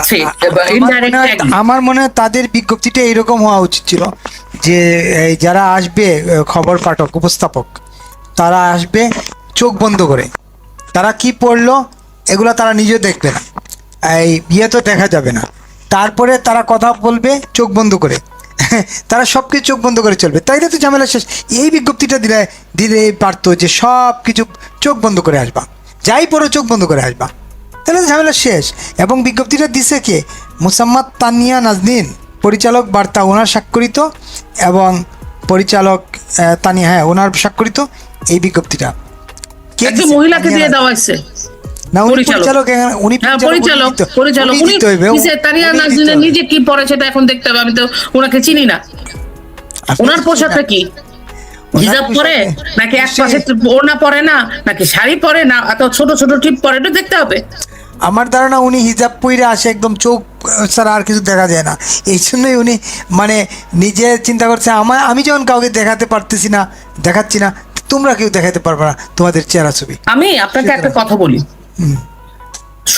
আমার মনে হয় তাদের বিজ্ঞপ্তিটা এইরকম হওয়া উচিত ছিল যে যারা আসবে খবর পাঠক, উপস্থাপক, তারা আসবে চোখ বন্ধ করে, তারা কি পড়লো এগুলো তারা নিজে দেখবে না, এই বিয়ে তো দেখা যাবে না, তারপরে তারা কথা বলবে চোখ বন্ধ করে, তারা সব কিছু চোখ বন্ধ করে চলবে, তাইলে তো ঝামেলা শেষ। এই বিজ্ঞপ্তিটা দিলে পারতো যে সব কিছু চোখ বন্ধ করে আসবা, যাই পড়ো চোখ বন্ধ করে আসবা, তাহলে তো ঝামেলা শেষ। এবং বিজ্ঞপ্তিটা দিছে কে? মুসাম্মাদ তানিয়া নাজনীন, পরিচালক, বার্তা ওনার স্বাক্ষরিত, এবং পরিচালক তানিয়া, হ্যাঁ ওনার স্বাক্ষরিত এই বিজ্ঞপ্তিটা কে একজন দিছে? মহিলাকে তানিয়া দিয়ে না? দেওয়া হয়েছে। না উনি পরিচালক। পরিচালক, উনি হ্যাঁ, পরিচালক উনি উনি দিতে হইবে, নিজে তানিয়া উনি দিতে নাজনীনের হবে। নিজে কি পরে সেটা এখন দেখতে হবে, আমি তো ওনাকে চিনি না। আপনি ওনার পোশাকটা কি, হিজাব পরে নাকি এক পাশে ওড়না পরে না, নাকি শাড়ি পরে না, এত ছোট ছোট টিপ পরে, এটা দেখতে হবে। আমার ধারণা উনি হিজাব পইরা আসে, একদম চোখ ছাড়া আর কিছু দেখা যায় না, এই জন্যই উনি মানে নিজে চিন্তা করছে আমি যখন কাউকে দেখাতে পারতেছি না, দেখাচ্ছি না, তোমরা কেউ দেখাতে পারবে না তোমাদের চেহারা ছবি। আমি আপনাকে একটা কথা বলি,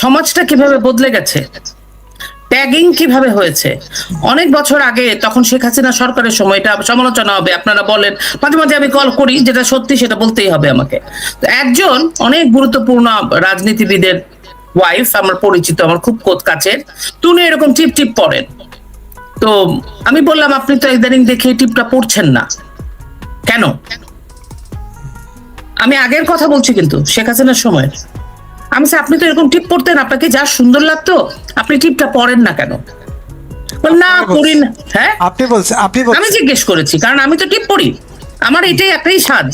সমাজটা কিভাবে বদলে গেছে, ট্যাগিং কিভাবে হয়েছে। অনেক বছর আগে, তখন শেখ হাসিনা সরকারের সময়, এটা সমালোচনা হবে, আপনারা বলেন, মাঝে মাঝে আমি কল করি, যেটা সত্যি সেটা বলতেই হবে আমাকে। তো একজন অনেক গুরুত্বপূর্ণ রাজনীতিবিদের ওয়াইফ, আমার পরিচিত, আমার খুব কাছের, তো উনি এরকম টিপ টিপ পড়েন। তো আমি বললাম, আপনি তো ইদানিং দেখে এই টিপটা পড়ছেন না কেন? আমি আগের কথা বলছি, কিন্তু শেখ হাসিনার সময়। আমি বলছি, আপনি তো এরকম টিপ পড়তেন, আপনাকে যা সুন্দর লাগতো, আপনি টিপটা পড়েন না কেন? না পড়ি না। হ্যাঁ, আপনি বলছেন আমি জিজ্ঞেস করেছি, কারণ আমি তো টিপ পড়ি, আমার এটাই একটাই স্বাদ।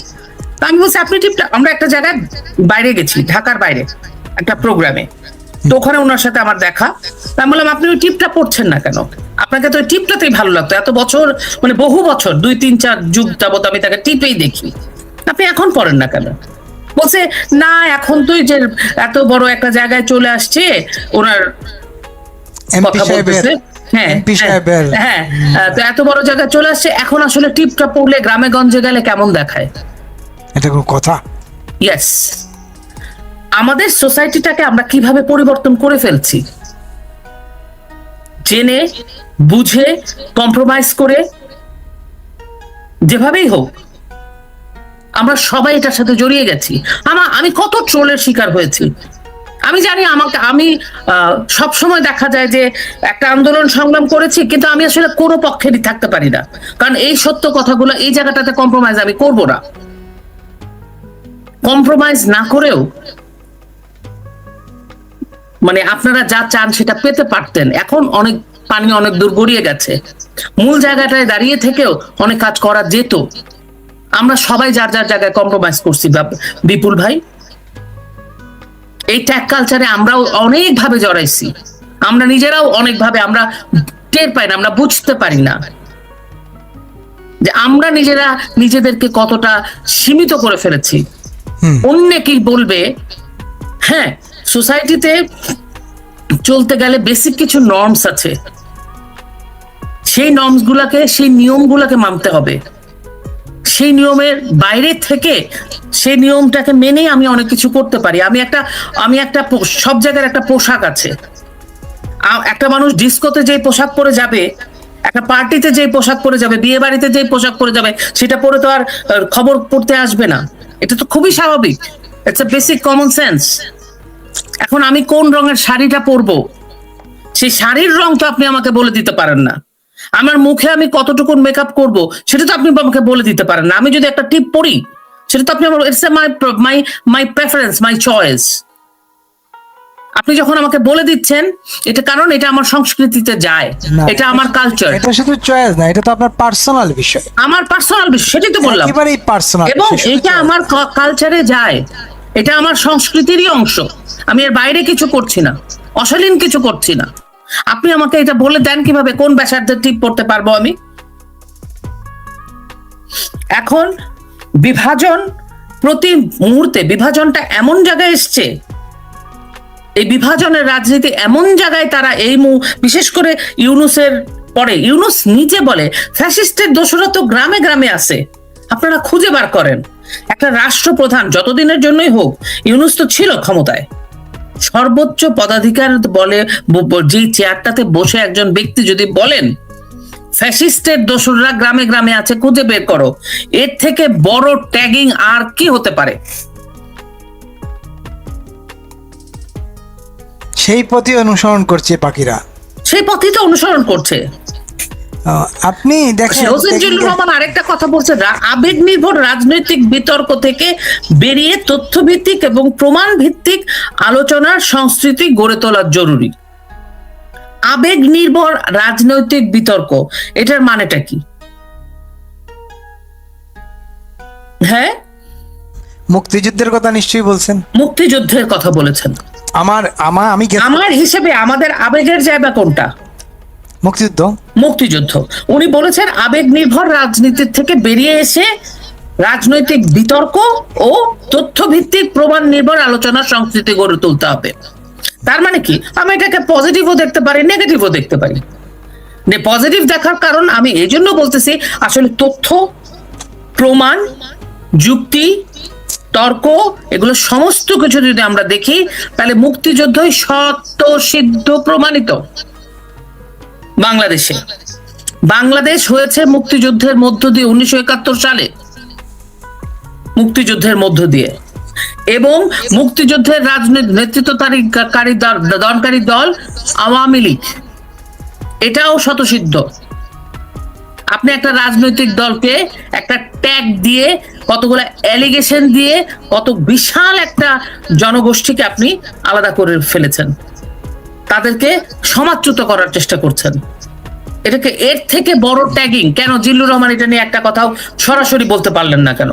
তা আমি বলছি, আপনি টিপটা, আমরা একটা জায়গায় বাইরে গেছি, ঢাকার বাইরে একটা প্রোগ্রামে, তো ওখানে ওনার সাথে আমার দেখা। তা আমি বললাম, আপনি ওই টিপটা পড়ছেন না কেন? আপনাকে তো ওই টিপটাতেই ভালো লাগতো, এত বছর, মানে বহু বছর, 2-3-4 যুগ যাবত আমি তাকে টিপেই দেখি, আপনি এখন পড়েন না কেন? বলছে, না এখন তো যে এত বড় একটা জায়গায় চলে আসছে, ওনার কথা বলতেছে, হ্যাঁ হ্যাঁ, তো এত বড় জায়গায় চলে আসছে, এখন আসলে টিপটা পড়লে গ্রামে গঞ্জে গেলে কেমন দেখায়? এটা কোনো কথা? ইয়েস, আমাদের সোসাইটিটাকে আমরা কিভাবে পরিবর্তন করে ফেলছি, জেনে বুঝে কম্প্রোমাইজ করে, যেভাবেই হোক আমরা সবাই এটার সাথে জড়িয়ে গেছি। আমি কত ট্রোলের শিকার হয়েছি আমি জানি। আমি সব সময় দেখা যায় যে একটা আন্দোলন সংগ্রাম করেছি, কিন্তু আমি আসলে কোনো পক্ষেরই থাকতে পারি না, কারণ এই সত্য কথাগুলো এই জায়গাটাতে কম্প্রোমাইজ আমি করব না। কম্প্রোমাইজ না করেও মানে আপনারা যা চান সেটা পেতে পারতেন। এখন অনেক পানি অনেক দূর গড়িয়ে গেছে, মূল জায়গাটায় দাঁড়িয়ে থেকেও অনেক কাজ করা যেত। আমরা সবাই যার যার জায়গায় কম্প্রোমাইজ করছি বিপুল ভাই। এই ট্যাগ কালচারে আমরাও অনেকভাবে জড়াইছি, আমরা নিজেরাও অনেকভাবে আমরা টের পাই না, আমরা বুঝতে পারি না যে আমরা নিজেরা নিজেদেরকে কতটা সীমিত করে ফেলেছি। অন্য কি বলবে? হ্যাঁ, সোসাইটিতে চলতে গেলে বেসিক কিছু নর্মস আছে, সেই নর্মস গুলাকে, সেই নিয়মগুলোকে মানতে হবে। সেই নিয়মের বাইরে থেকে সেই নিয়মটাকে মেনেই আমি অনেক কিছু করতে পারি। আমি একটা সব জায়গার একটা পোশাক আছে। একটা মানুষ ডিস্কোতে যে পোশাক পরে যাবে, একটা পার্টিতে যে পোশাক পরে যাবে, বিয়ে বাড়িতে যে পোশাক পরে যাবে, সেটা পরে তো আর খবর পড়তে আসবে না। এটা তো খুবই স্বাভাবিক, it's a basic common sense. এখন আমি কোন রঙের শাড়িটা পরবো, সেই শাড়ির রং তো আপনি আমাকে বলে দিতে পারেন না। আমার মুখে আমি কতটুকু মেকআপ করব সেটা তো আপনি আমাকে বলে দিতে পারেন না। আমি যদি একটা টিপ পরি, সেটা তো আপনি আমার, it's my preference, my choice. আপনি যখন আমাকে বলে দিচ্ছেন, এটা কারণ এটা আমার সংস্কৃতিতে যায়, এটা আমার কালচার। এটা শুধু চয়েস না, এটা তো আপনার পার্সোনাল বিষয়, আমার পার্সোনাল বিষয়, সেটাই তো বললাম, একেবারেই পার্সোনাল, এবং এটা আমার কালচারে যায়, এটা আমার সংস্কৃতিরই অংশ। আমি এর বাইরে কিছু করছি না, অশালীন কিছু করছি না। আপনি আমাকে এটা বলে দেন কিভাবে কোন ব্যাসার্ধের টিপ পড়তে পারবো আমি? এখন বিভাজন, প্রতি মুহূর্তে বিভাজনটা এমন জায়গায় এসছে, এই বিভাজনের রাজনীতি এমন জায়গায় তারা বিশেষ করে ইউনূসের পরে, ইউনূস নিজে বলে ফ্যাসিস্টের দোসরা তো গ্রামে গ্রামে আছে, আপনারা খুঁজে বার করেন। একটা রাষ্ট্রপ্রধান যতদিনের জন্যই হোক, ইউনূস তো ছিল ক্ষমতায়, সর্বোচ্চ পদাধিকার বলে যে চেয়ারটাতে বসে একজন ব্যক্তি যদি বলেন ফ্যাসিস্টের দোসররা গ্রামে গ্রামে আছে, খুঁজে বের করো, এর থেকে বড় ট্যাগিং আর কি হতে পারে? সেই পথই অনুসরণ করছে বাকিরা, সেই পথই তো অনুসরণ করছে। আপনি দেখেন হোসেনজুলুর রহমান আরেকটা কথা বলছে, আবেগ নির্ভর রাজনৈতিক বিতর্ক থেকে বেরিয়ে তথ্যভিত্তিক এবং প্রমাণ ভিত্তিক আলোচনার সংস্কৃতি গড়ে তোলা জরুরি। আবেগ নির্ভর রাজনৈতিক বিতর্ক, এটার মানেটা কি? হ্যাঁ, মুক্তিযুদ্ধের কথা নিশ্চয়ই বলছেন। মুক্তিযুদ্ধের কথা বলেছেন। আমি আমার হিসেবে আমাদের আবেগের জায়গা কোনটা? মুক্তিযুদ্ধ। মুক্তিযুদ্ধ। উনি বলেছেন আবেগ নির্ভর রাজনীতির থেকে বেরিয়ে এসে রাজনৈতিক বিতর্ক ও তথ্য ভিত্তিক প্রমাণ নির্ভর আলোচনার সংস্কৃতি গড়ে তুলতে হবে। তার মানে কি, আমি এটাকে পজিটিভও দেখতে পারি, নেগেটিভও দেখতে পারি। পজিটিভ দেখার কারণ আমি এই জন্য বলতেছি, আসলে তথ্য, প্রমাণ, যুক্তি, তর্ক, এগুলো সমস্ত কিছু যদি আমরা দেখি, তাহলে মুক্তিযুদ্ধই সত্য সিদ্ধ প্রমাণিত। বাংলাদেশ হয়েছে মুক্তিযুদ্ধের মধ্য দিয়ে, 1971 সালে মুক্তিযুদ্ধের মধ্য দিয়ে, এবং মুক্তিযুদ্ধের রাজনৈতিক নেতৃত্বদানকারী দল আওয়ামী লীগ, এটাও শতসিদ্ধ। আপনি একটা রাজনৈতিক দলকে একটা ট্যাগ দিয়ে, কতগুলো অ্যালিগেশন দিয়ে, কত বিশাল একটা জনগোষ্ঠীকে আপনি আলাদা করে ফেলেছেন, তাদেরকে সমাজচ্যুত করার চেষ্টা করছেন। এটাকে এর থেকে বড় ট্যাগিং কেন? জিল্লুর রহমান এটা নিয়ে একটা কথাও সরাসরি বলতে পারলেন না কেন?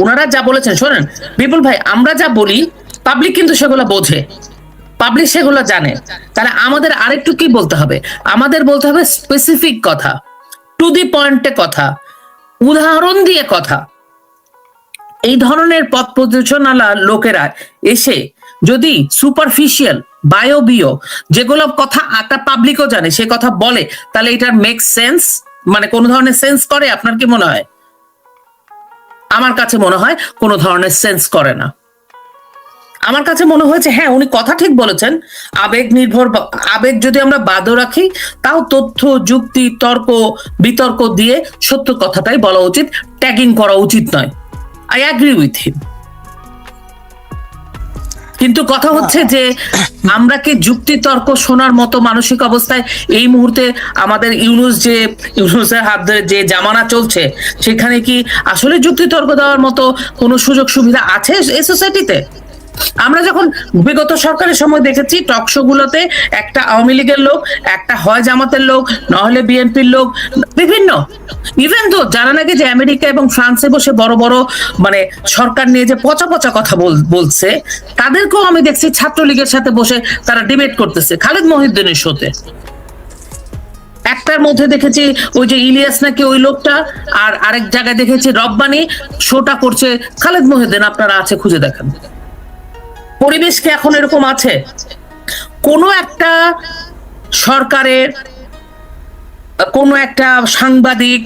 ওনারা যা বলেছেন, শোনেন বিপুল ভাই, আমরা যা বলি পাবলিক কিন্তু সেগুলো বোঝে, পাবলিক সেগুলো জানে। তাহলে আমাদের আরেকটু কি বলতে হবে? আমাদের বলতে হবে স্পেসিফিক কথা, টু দি পয়েন্টে কথা, উদাহরণ দিয়ে কথা। এই ধরনের পথ প্রদর্শনালা লোকেরা এসে যদি সুপারফিশিয়াল বায়বীয় যেগুলো কথা একটা পাবলিকও জানে সে কথা বলে, তাহলে এটার মেক সেন্স, মানে কোন ধরনের সেন্স করে? আপনার কি মনে হয়? আমার কাছে মনে হয় কোনো ধরনের সেন্স করে না। আমার কাছে মনে হয়েছে হ্যাঁ, উনি কথা ঠিক বলেছেন, আবেগ নির্ভর, আবেগ যদি আমরা বাদও রাখি, তাও তথ্য, যুক্তি, তর্ক, বিতর্ক দিয়ে সত্য কথাটাই বলা উচিত, ট্যাগিং করা উচিত নয়। I agree with him. কিন্তু কথা হচ্ছে যে আমরা কি যুক্তি তর্ক শোনার মতো মানসিক অবস্থায় এই মুহূর্তে আমাদের ইউনুসের হাত ধরে যে জামানা চলছে, সেখানে কি আসলে যুক্তি তর্ক দেওয়ার মতো কোনো সুযোগ সুবিধা আছে এই সোসাইটিতে? আমরা যখন বিগত সরকারের সময় দেখেছি টকশো গুলোতে একটা আওয়ামী লীগের লোক, একটা হয় জামাতের লোক, নাহলে বিএনপির লোক, বিভিন্ন, ইভেন তো যারা নাকি যে আমেরিকা এবং ফ্রান্সে বসে বড় বড় মানে সরকার নিয়ে যে পচা পচা কথা বলছে, তাদেরকেও আমি দেখছি ছাত্রলীগের সাথে বসে তারা ডিবেট করতেছে খালেদ মহিউদ্দিনের শোতে। একটার মধ্যে দেখেছি ওই যে ইলিয়াস নাকি ওই লোকটা, আর আরেক জায়গায় দেখেছি রব্বানি শোটা করছে খালেদ মহিউদ্দিন। আপনারা আছে খুঁজে দেখেন। পরিবেশ কি এখন এরকম আছে? কোনো একটা সরকারের কোনো একটা সাংবাদিক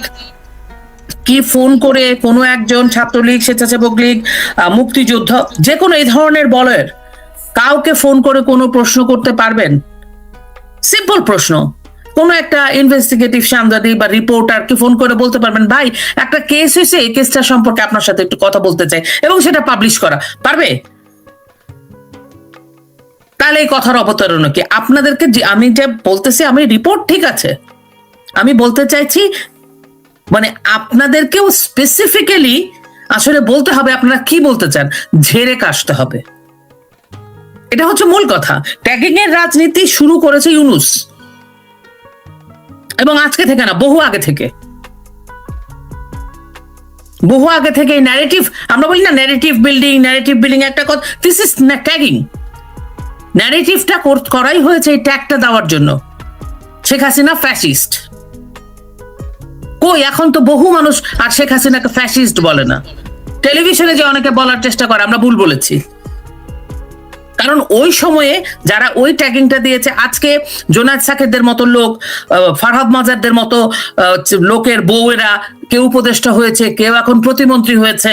কি ফোন করে কোনো একজন ছাত্রলীগ, স্বেচ্ছাসেবক লীগ, মুক্তিযুদ্ধ, যে কোনো এই ধরনের বলের কাউকে ফোন করে কোনো প্রশ্ন করতে পারবেন? সিম্পল প্রশ্ন। কোনো একটা ইনভেস্টিগেটিভ সাংবাদিক বা রিপোর্টারকে ফোন করে বলতে পারবেন, ভাই একটা কেস হয়েছে, এই কেসটা সম্পর্কে আপনার সাথে একটু কথা বলতে চাই, এবং সেটা পাবলিশ করা পারবে? তাহলে এই কথার অবতারণা কি? আপনাদেরকে আমি যে বলতেছি, আমি রিপোর্ট ঠিক আছে, আমি বলতে চাইছি মানে আপনাদেরকেও স্পেসিফিক্যালি আসলে বলতে হবে আপনারা কি বলতে চান, ঝেড়ে কাশতে হবে। এটা হচ্ছে মূল কথা। ট্যাগিং এর রাজনীতি শুরু করেছে ইউনুস, এবং আজকে থেকে না, বহু আগে থেকে ন্যারেটিভ, আমরা বলি না ন্যারেটিভ বিল্ডিং একটা কথা, দিস ইজ ট্যাগিং। ন্যারেটিভটা করাই হয়েছে এই ট্যাগটা দেওয়ার জন্য। শেখ হাসিনা ফ্যাসিস্ট, কই এখন তো বহু মানুষ আর শেখ হাসিনাকে ফ্যাসিস্ট বলে না। টেলিভিশনে যে অনেকে বলার চেষ্টা করে, আমরা ভুল বলেছি, কারণ ওই সময়ে যারা ওই ট্যাগিংটা দিয়েছে, আজকে জোনায়েদ সাকিরদের মতো লোক, ফারহাদ মাজারদের মতো লোকের বউয়েরা কেউ উপদেষ্টা হয়েছে, কেউ এখন প্রতিমন্ত্রী হয়েছে।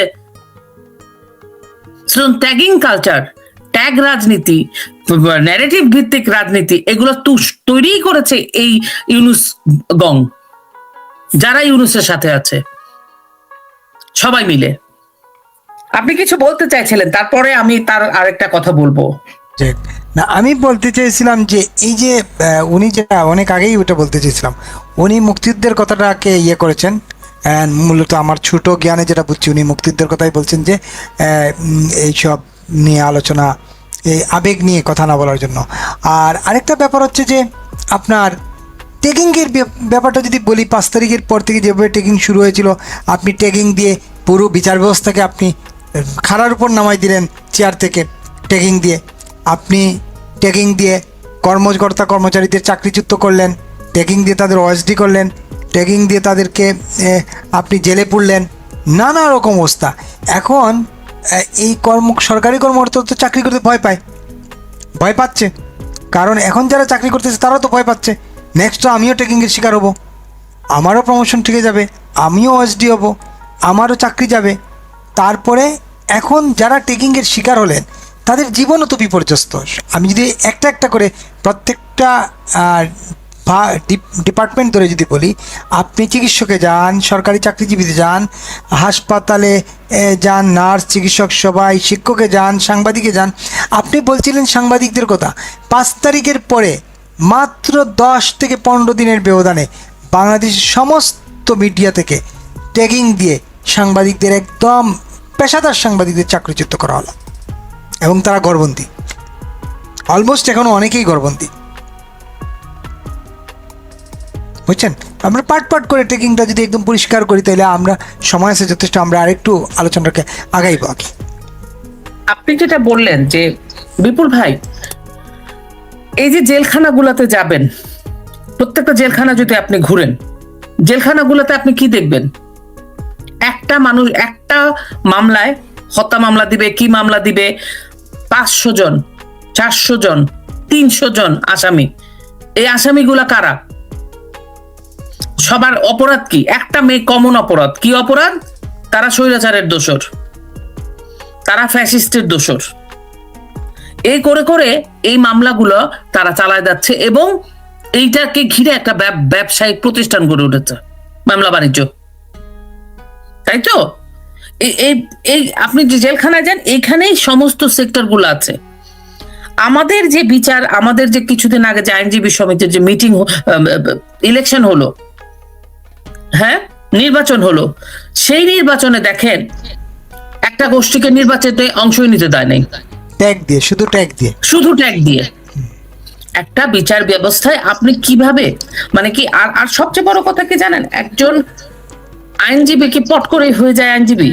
ট্যাগিং কালচার, ট্যাগ রাজনীতি, ন্যারেটিভ ভিত্তিক রাজনীতি, এগুলো তৈরি করেছে এই ইউনুস গং, যারা ইউনুসের সাথে আছে সবাই মিলে। আপনি কিছু বলতে চাইছিলেন, তারপরে আমি তার আরেকটা কথা বলবো। না, আমি বলতে চাইছিলাম যে এই যে উনি যেটা অনেক আগেই ওটা বলতে চাইছিলাম, উনি মুক্তিযুদ্ধের কথাটাকে ইয়ে করেছেন। মূলত আমার ছোট জ্ঞানে যেটা বুঝছি, উনি মুক্তিযুদ্ধের কথাই বলছেন যে এইসব নিয়ে আলোচনা, এই আবেগ নিয়ে কথা না বলার জন্য। আর আরেকটা ব্যাপার হচ্ছে যে আপনার ট্যাগিং এর ব্যাপারটা যদি বলি, 5 তারিখের পর থেকে যেভাবে ট্যাগিং শুরু হয়েছিল, আপনি ট্যাগিং দিয়ে পুরো বিচার ব্যবস্থাকে আপনি খাড়ার উপর নামাই দিলেন, চেয়ার থেকে ট্যাগিং দিয়ে। আপনি ট্যাগিং দিয়ে কর্মকর্তা কর্মচারীদের চাকরিচ্যুত করলেন, ট্যাগিং দিয়ে তাদের ওএসডি করলেন, ট্যাগিং দিয়ে তাদেরকে আপনি জেলে পুরলেন, নানা রকম অবস্থা। এখন এই সরকারি কর্মকর্তা তো চাকরি করতে ভয় পাচ্ছে, কারণ এখন যারা চাকরি করতেছে তারাও তো ভয় পাচ্ছে, নেক্সট আমিও ট্যাগিংয়ের শিকার হব, আমারও প্রমোশন ঠিক যাবে, আমিও ওএসডি হব, আমারও চাকরি যাবে। তারপরে এখন যারা ট্যাগিংয়ের শিকার হলেন তাদের জীবনও তো বিপর্যস্ত। আমি যদি একটা একটা করে প্রত্যেকটা ডিপার্টমেন্ট ধরে যদি বলি, আপনি চিকিৎসকে যান, সরকারি চাকরিজীবীতে যান, হাসপাতালে যান, নার্স, চিকিৎসক, সবাই, শিক্ষকে যান, সাংবাদিকে যান। আপনি বলছিলেন সাংবাদিকদের কথা, 5 তারিখের পরে মাত্র 10 থেকে 15 দিনের ব্যবধানে বাংলাদেশের সমস্ত মিডিয়া থেকে ট্যাগিং দিয়ে সাংবাদিকদের, একদম পেশাদার সাংবাদিকদের চাকরিচ্যুত করা হলো, এবং তারা ঘরবন্দি, অলমোস্ট এখনো অনেকেই ঘরবন্দি, বুঝছেন। আমরা পাট করে ট্যাগিংটা যদি একদম পরিষ্কার করি, তাহলে আমরা সময় আছে যথেষ্ট, আমরা আরেকটু আলোচনাটাকে আগাইব। আপনি যেটা বললেন যে বিপুল ভাই, এই যে জেলখানাগুলোতে যাবেন, প্রত্যেকটা জেলখানা যদি আপনি ঘুরেন, জেলখানাগুলোতে আপনি কি দেখবেন? একটা মানুষ একটা মামলায় হত্যা মামলা দিবে, কি মামলা দিবে, 500 জন, 400 জন, 300 জন আসামি। এই আসামিগুলা কারা? সবার অপরাধ কি? একটা কমন অপরাধ, কি অপরাধ? তারা স্বৈরাচারের দোষর, তারা ফ্যাসিস্টের দোষর। এই করে করে এই মামলাগুলো তারা চালায় যাচ্ছে, এবং এইটাকে ঘিরে একটা ব্যবসায়িক প্রতিষ্ঠান গড়ে উঠেছে, মামলা বাণিজ্য, তাই তো? এই আপনি যে জেলখানায় যান, এইখানেই সমস্ত সেক্টর গুলো আছে। আমাদের যে বিচার, আমাদের যে কিছুদিন আগে যে আইনজীবী সমিতির যে মিটিং, ইলেকশন হলো, হ্যাঁ, নির্বাচন হলো, সেই নির্বাচনে দেখেন একটা গোষ্ঠীকে নির্বাচনে অংশই নিতে দেয় নাই, শুধু ট্যাগ দিয়ে। একটা বিচার ব্যবস্থায় আপনি কিভাবে, মানে কি, আর সবচেয়ে বড় কথা কি জানেন, একজন আইনজীবী কি পট করে হয়ে যায় আইনজীবী?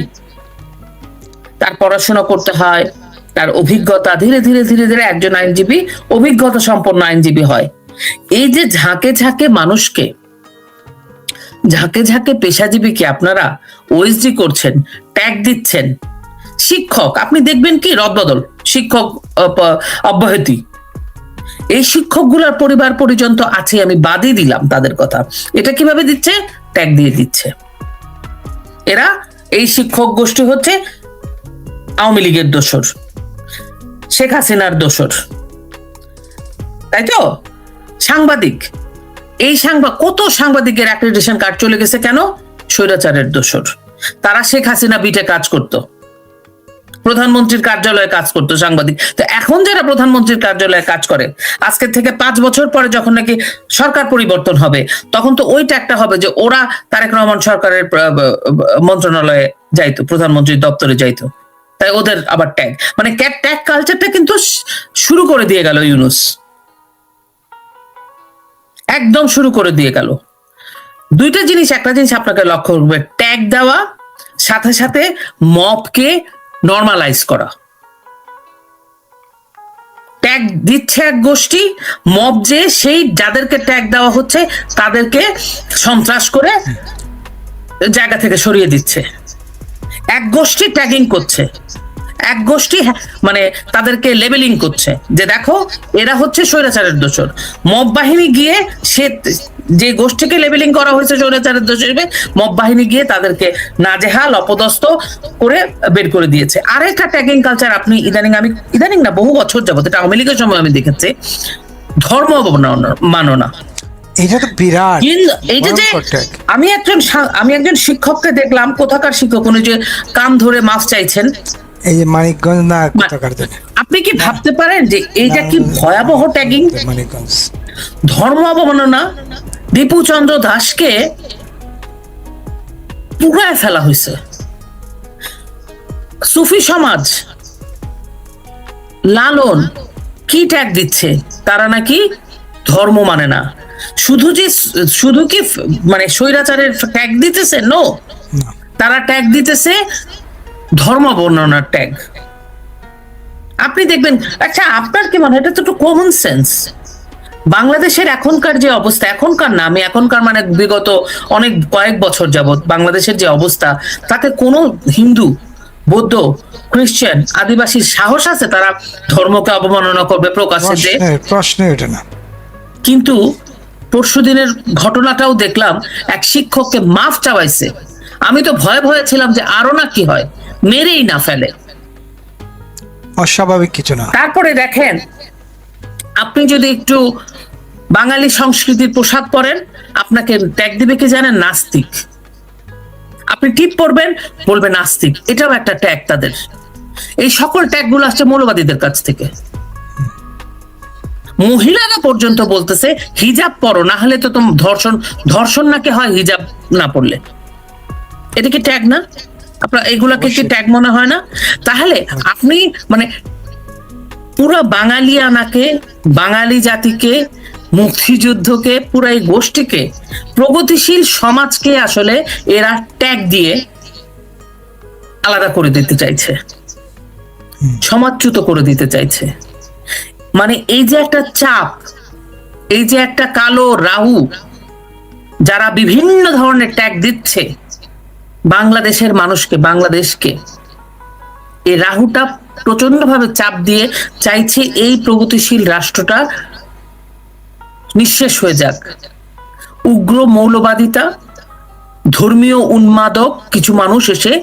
তার পড়াশোনা করতে হয়, তার অভিজ্ঞতা, ধীরে ধীরে ধীরে ধীরে একজন আইনজীবী অভিজ্ঞতা সম্পন্ন আইনজীবী হয়। এই যে ঝাঁকে ঝাঁকে মানুষকে, ঝাঁকে ঝাঁকে পেশাজীবীকে আপনারা ওএসডি করছেন, ট্যাগ দিচ্ছেন। শিক্ষক, আপনি দেখবেন কি রদবদল, শিক্ষক অব্যাহতি। এই শিক্ষকগুলোর পরিবার পরিজন তো আছে, আমি বাদই দিলাম তাদের কথা। এটা কিভাবে দিচ্ছে? ট্যাগ দিয়ে দিচ্ছে। এরা, এই শিক্ষক গোষ্ঠী হচ্ছে আওয়ামী লীগের দোসর, শেখ হাসিনার দোসর, তাই তো? সাংবাদিক, এই কত সাংবাদিকের অ্যাক্রিডিটেশন কার্ড চলে গেছে কেন? স্বৈরাচারের দোসর। তারা শেখ হাসিনা বিটে কাজ করত, প্রধানমন্ত্রীর কার্যালয়ে কাজ করতো সাংবাদিক। তো এখন যারা প্রধানমন্ত্রীর কার্যালয়ে কাজ করে, আজকে থেকে 5 বছর পরে যখন নাকি সরকার পরিবর্তন হবে, তখন তো ওইটা একটা হবে যে ওরা তারেক রহমান সরকারের মন্ত্রণালয়ে যাইতো, প্রধানমন্ত্রীর দপ্তরে যাইতো, তাই ওদের আবার ট্যাগ, মানে ট্যাগ কালচারটা কিন্তু শুরু করে দিয়ে গেল ইউনূস, একদম শুরু করে দিয়ে গেল। দুইটা জিনিস, একটা জিনিস আপনাকে লক্ষ্য করবে, ট্যাগ দেওয়া, সাথে সাথে মবকে নরমালাইজ করা। ট্যাগ দিচ্ছে এক গোষ্ঠী, মব যে সেই যাদেরকে ট্যাগ দেওয়া হচ্ছে তাদেরকে সন্ত্রাস করে জায়গা থেকে সরিয়ে দিচ্ছে। এক গোষ্ঠী ট্যাগিং করছে, এক গোষ্ঠী মানে তাদেরকে লেবেলিং করছে যে দেখো এরা হচ্ছে স্বৈরাচারের দোসর। মব বাহিনী গিয়ে, সে যে গোষ্ঠীকে লেবেলিং করা হয়েছে স্বৈরাচারের দোষর হিসেবে, মব বাহিনী গিয়ে তাদেরকে নাজেহাল অপদস্থ করে বের করে দিয়েছে। আরেকটা ট্যাগিং কালচার আপনি ইদানিং না, বহু বছর যাবত, এটা আওয়ামী লীগের সময় আমি দেখেছি, ধর্ম মাননা। এটা তো বিরাট। এইটা যে আমি একজন শিক্ষককে দেখলাম, কোথাকার শিক্ষক, উনি যে কান ধরে মাছ চাইছেন, এই যে মানিকগঞ্জ না কোথাকার, আপনি কি ভাবতে পারেন যে এইটা কি ভয়াবহ ট্যাগিং, ধর্ম অবমাননা? দীপু চন্দ্র দাসকে পুরায় ফেলা হয়েছে। সুফি সমাজ, লালন কি ট্যাগ দিচ্ছে? তারা নাকি ধর্ম মানে না। শুধু কি মানে স্বৈরাচারের ট্যাগ দিতেছে? নো, তারা ট্যাগ দিতেছে ধর্ম বর্ণনার ট্যাগ। আপনি দেখবেন, আচ্ছা আপনার কি মনে হয়, এটা তো একটু কমন সেন্স। বাংলাদেশের এখনকার যে অবস্থা, এখনকার না, আমি এখনকার মানে বিগত অনেক কয়েক বছর যাবত বাংলাদেশের যে অবস্থা, তাতে কোনো হিন্দু, বৌদ্ধ, খ্রিস্টান, আদিবাসীর সাহস আছে তারা ধর্মকে অবমাননা করবে প্রকাশ্যে? যে প্রশ্ন এটা না। কিন্তু পরশুদিনের ঘটনাটাও দেখলাম, এক শিক্ষককে মাফ চাওয়াইছে। আমি তো ভয়ে ভয়ে ছিলাম যে আরো না কি হয়, মেরেই না ফেলে। অস্বাভাবিক কিছু না। তারপরে দেখেন, আপনি যদি একটু বাঙালি সংস্কৃতির পোশাক পরেন, আপনাকে ট্যাগ দিবে কি জানেন? নাস্তিক। আপনি টিপ পরবেন, বলবে নাস্তিক। এটাও একটা ট্যাগ তাদের। এই সকল ট্যাগ গুলো আসছে মৌলবাদীদের কাছ থেকে। মহিলারা পর্যন্ত বলতেছে হিজাব পরো, না হলে তো ধর্ষণ নাকি হয় হিজাব না পরলে। এটা কি ট্যাগ না? আপনার এগুলাকে কি ট্যাগ মনে হয় না? তাহলে আপনি মানে পুরো বাঙালিয়ানাকে, বাঙালি জাতিকে, মুক্তিযুদ্ধকে, পুরো এই গোষ্ঠীকে, প্রগতিশীল সমাজকে আসলে এরা ট্যাগ দিয়ে আলাদা করে দিতে চাইছে, সমাজচ্যুত করে দিতে চাইছে। মানে এই যে একটা চাপ, এই যে একটা কালো রাহু যারা বিভিন্ন ধরনের ট্যাগ দিচ্ছে বাংলাদেশের মানুষকে, বাংলাদেশকে, এই রাহুটা প্রচন্ড ভাবে চাপ দিয়ে চাইছে এই প্রগতিশীল রাষ্ট্রটা নিঃশেষ হয়ে যাক। উগ্র মৌলবাদিতা, ধর্মীয় উন্মাদক কিছু মানুষ এসে,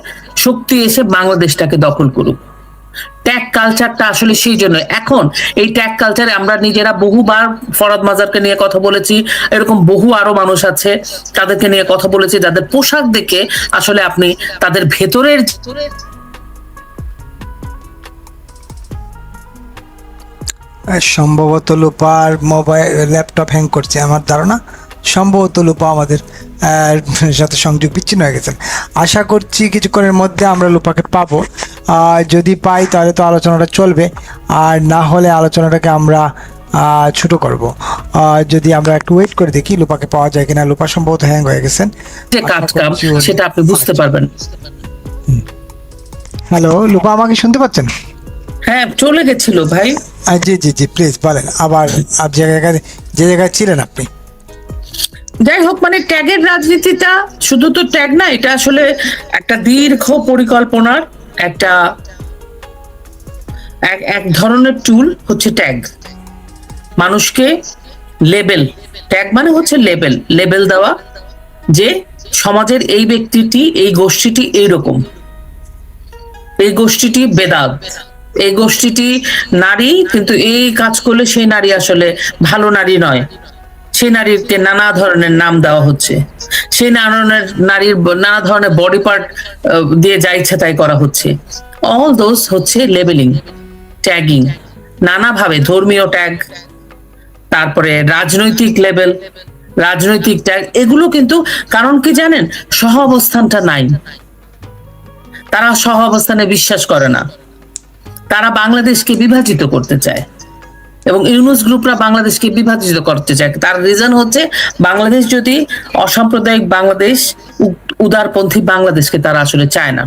শক্তি এসে বাংলাদেশটাকে দখল করুক। ট্যাগ কালচারটা আসলে সেই জন্য এখন এই ট্যাগ কালচারে আমরা নিজেরা বহুবার ফরাদ মাজারকে নিয়ে কথা বলেছি, এরকম বহু আরো মানুষ আছে তাদেরকে নিয়ে কথা বলেছি, যাদের পোশাক দেখে আসলে আপনি তাদের ভেতরের সম্ভবত লোপার মোবাইল ল্যাপটপ হ্যাং করছে আমার ধারণা। সম্ভবত লোপা আমাদের সাথে সংযোগ বিচ্ছিন্ন হয়ে গেছেন। আশা করছি কিছুক্ষণের মধ্যে আমরা লোপাকে পাবো। যদি পাই তাহলে তো আলোচনাটা চলবে, আর না হলে আলোচনাটাকে আমরা ছোট করব। যদি আমরা একটু ওয়েট করে দেখি লোপাকে পাওয়া যায় কিনা। লোপা সম্ভবত হ্যাং হয়ে গেছেন, যে কাজ কাম সেটা আপনি বুঝতে পারবেন। হ্যালো লোপা, আমাকে শুনতে পাচ্ছেন? হ্যাঁ, চলে গেছিল ভাই। জি জি জি, প্লিজ বলেন আবার যে জায়গায় ছিলেন আপনি। যাই হোক, মানে ট্যাগের রাজনীতিটা শুধু তো ট্যাগ না, এটা আসলে একটা দীর্ঘ পরিকল্পনার একটা এক ধরনের টুল হচ্ছে ট্যাগ। মানুষকে লেবেল, ট্যাগ মানে হচ্ছে লেবেল দেওয়া, যে সমাজের এই ব্যক্তিটি, এই গোষ্ঠীটি এইরকম, এই গোষ্ঠীটি বেদাত, এই গোষ্ঠীটি নারী, কিন্তু এই কাজ করলে সেই নারী আসলে ভালো নারী নয়। সেই নারীকে নানা ধরনের নাম দেওয়া হচ্ছে, সেই নারীর নানা ধরনের বডি পার্ট দিয়ে যা ইচ্ছা তাই করা হচ্ছে। অল দোজ হচ্ছে লেবেলিং, ট্যাগিং, নানাভাবে ধর্মীয় ট্যাগ, তারপরে রাজনৈতিক লেবেল, রাজনৈতিক ট্যাগ। এগুলো কিন্তু কারণ কি জানেন? সহ অবস্থানটা নাই। তারা সহ অবস্থানে বিশ্বাস করে না, তারা বাংলাদেশকে বিভাজিত করতে চায়, এবং ইউনুস গ্রুপরা বাংলাদেশকে বিভাজিত করতে চায়। তার রিজন হচ্ছে বাংলাদেশ যদি অসাম্প্রদায়িক বাংলাদেশ, উদারপন্থী বাংলাদেশকে তারা আসলে চায় না।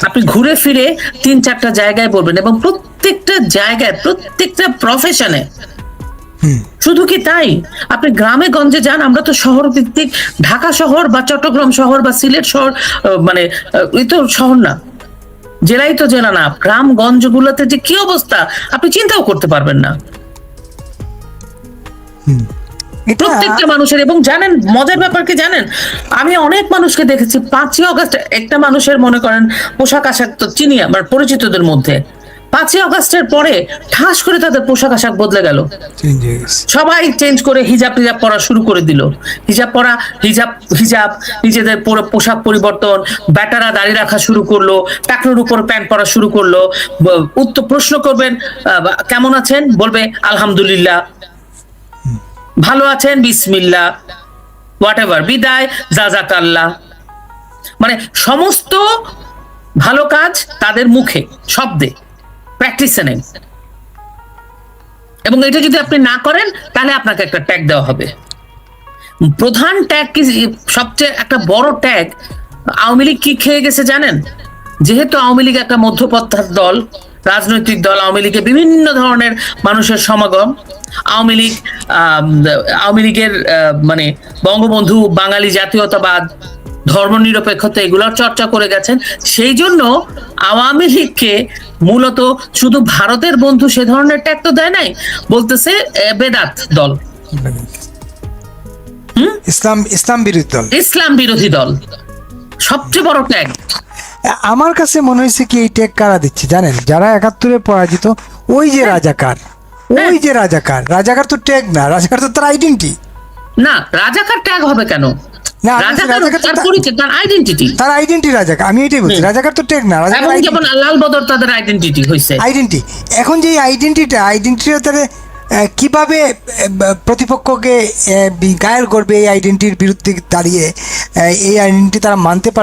আপনি ঘুরে ফিরে 3-4টা জায়গায় বলবেন, এবং প্রত্যেকটা জায়গায়, প্রত্যেকটা প্রফেশনে। শুধু কি তাই, আপনি গ্রামে গঞ্জে যান, আমরা তো শহর ভিত্তিক, ঢাকা শহর বা চট্টগ্রাম শহর বা সিলেট শহর, মানে এই তো শহর না, জেলাই তো জেলা না, গ্রামগঞ্জ গুলোতে যে কি অবস্থা আপনি চিন্তাও করতে পারবেন না প্রত্যেকটা মানুষের। এবং জানেন মজার ব্যাপার কি জানেন, আমি অনেক মানুষকে দেখেছি 5ই অগস্ট, একটা মানুষের মনে করেন পোশাক আশাক তো চিনি আমার পরিচিতদের মধ্যে, 5ই অগস্টের পরে ঠাস করে তাদের পোশাক আশাক বদলে গেল, সবাই চেঞ্জ করে হিজাব পরা শুরু করে দিল। হিজাব পরা, হিজাব নিজেদের পোশাক পরিবর্তন, ব্যাটারা দাড়ি রাখা শুরু করলো, টাকনুর উপর প্যান্ট পরা শুরু করলো। উত্তর প্রশ্ন করবেন কেমন আছেন, বলবে আলহামদুলিল্লাহ, ভালো আছেন বিসমিল্লাহ, হোয়াট এভার, বিদায়, জাজাকাল্লাহ। মানে সমস্ত ভালো কাজ তাদের মুখে, শব্দে, প্র্যাকটিসে নেই। এবং এটা যদি আপনি না করেন তাহলে আপনাকে একটা ট্যাগ দেওয়া হবে। প্রধান ট্যাগ কি, সবচেয়ে একটা বড় ট্যাগ আওয়ামী লীগ কি খেয়ে গেছে জানেন? যেহেতু আওয়ামী লীগ একটা মধ্যপন্থার দল, রাজনৈতিক দল, আওয়ামী লীগে বিভিন্ন ধরনের মানুষের সমাগম, আওয়ামী লীগের মানে বঙ্গবন্ধু, বাঙালি জাতীয়তাবাদ, ধর্মনিরপেক্ষতা এগুলোর চর্চা করে গেছেন। সেই জন্য আওয়ামী লীগকে মূলত শুধু ভারতের বন্ধু সে ধরনের ট্যাগ তো দেয় নাই, বলতেছে বেদাত দল, ইসলাম বিরোধী দল, ইসলাম বিরোধী দল, সবচেয়ে বড় ট্যাগ। আমার কাছে মনে হয়েছে কি এই ট্যাগ কারা দিচ্ছে জানেন? যারা ৭১-এ পরাজিত, ওই যে রাজাকার, ওই যে রাজাকার। রাজাকার তো ট্যাগ না, রাজাকার তো তার আইডেন্টি না। রাজাকার ট্যাগ হবে কেন? না, রাজাকার রাজাকার তো তার পরিচয়, তার আইডেন্টিটি, তার আইডেন্টি রাজাকার। আমি এটাই বলছি, রাজাকার তো ট্যাগ না, রাজাকার এবং যেমন লাল বদর তাদের আইডেন্টিটি হয়েছে আইডেন্টি। এখন যে আইডেন্টিটা তাহলে কিভাবে প্রতিপক্ষকে ঘায়েল করবে, এই আইডেন্টির বিরুদ্ধে দাঁড়িয়ে এই আইডেন্টি তারা মানতে পারবে?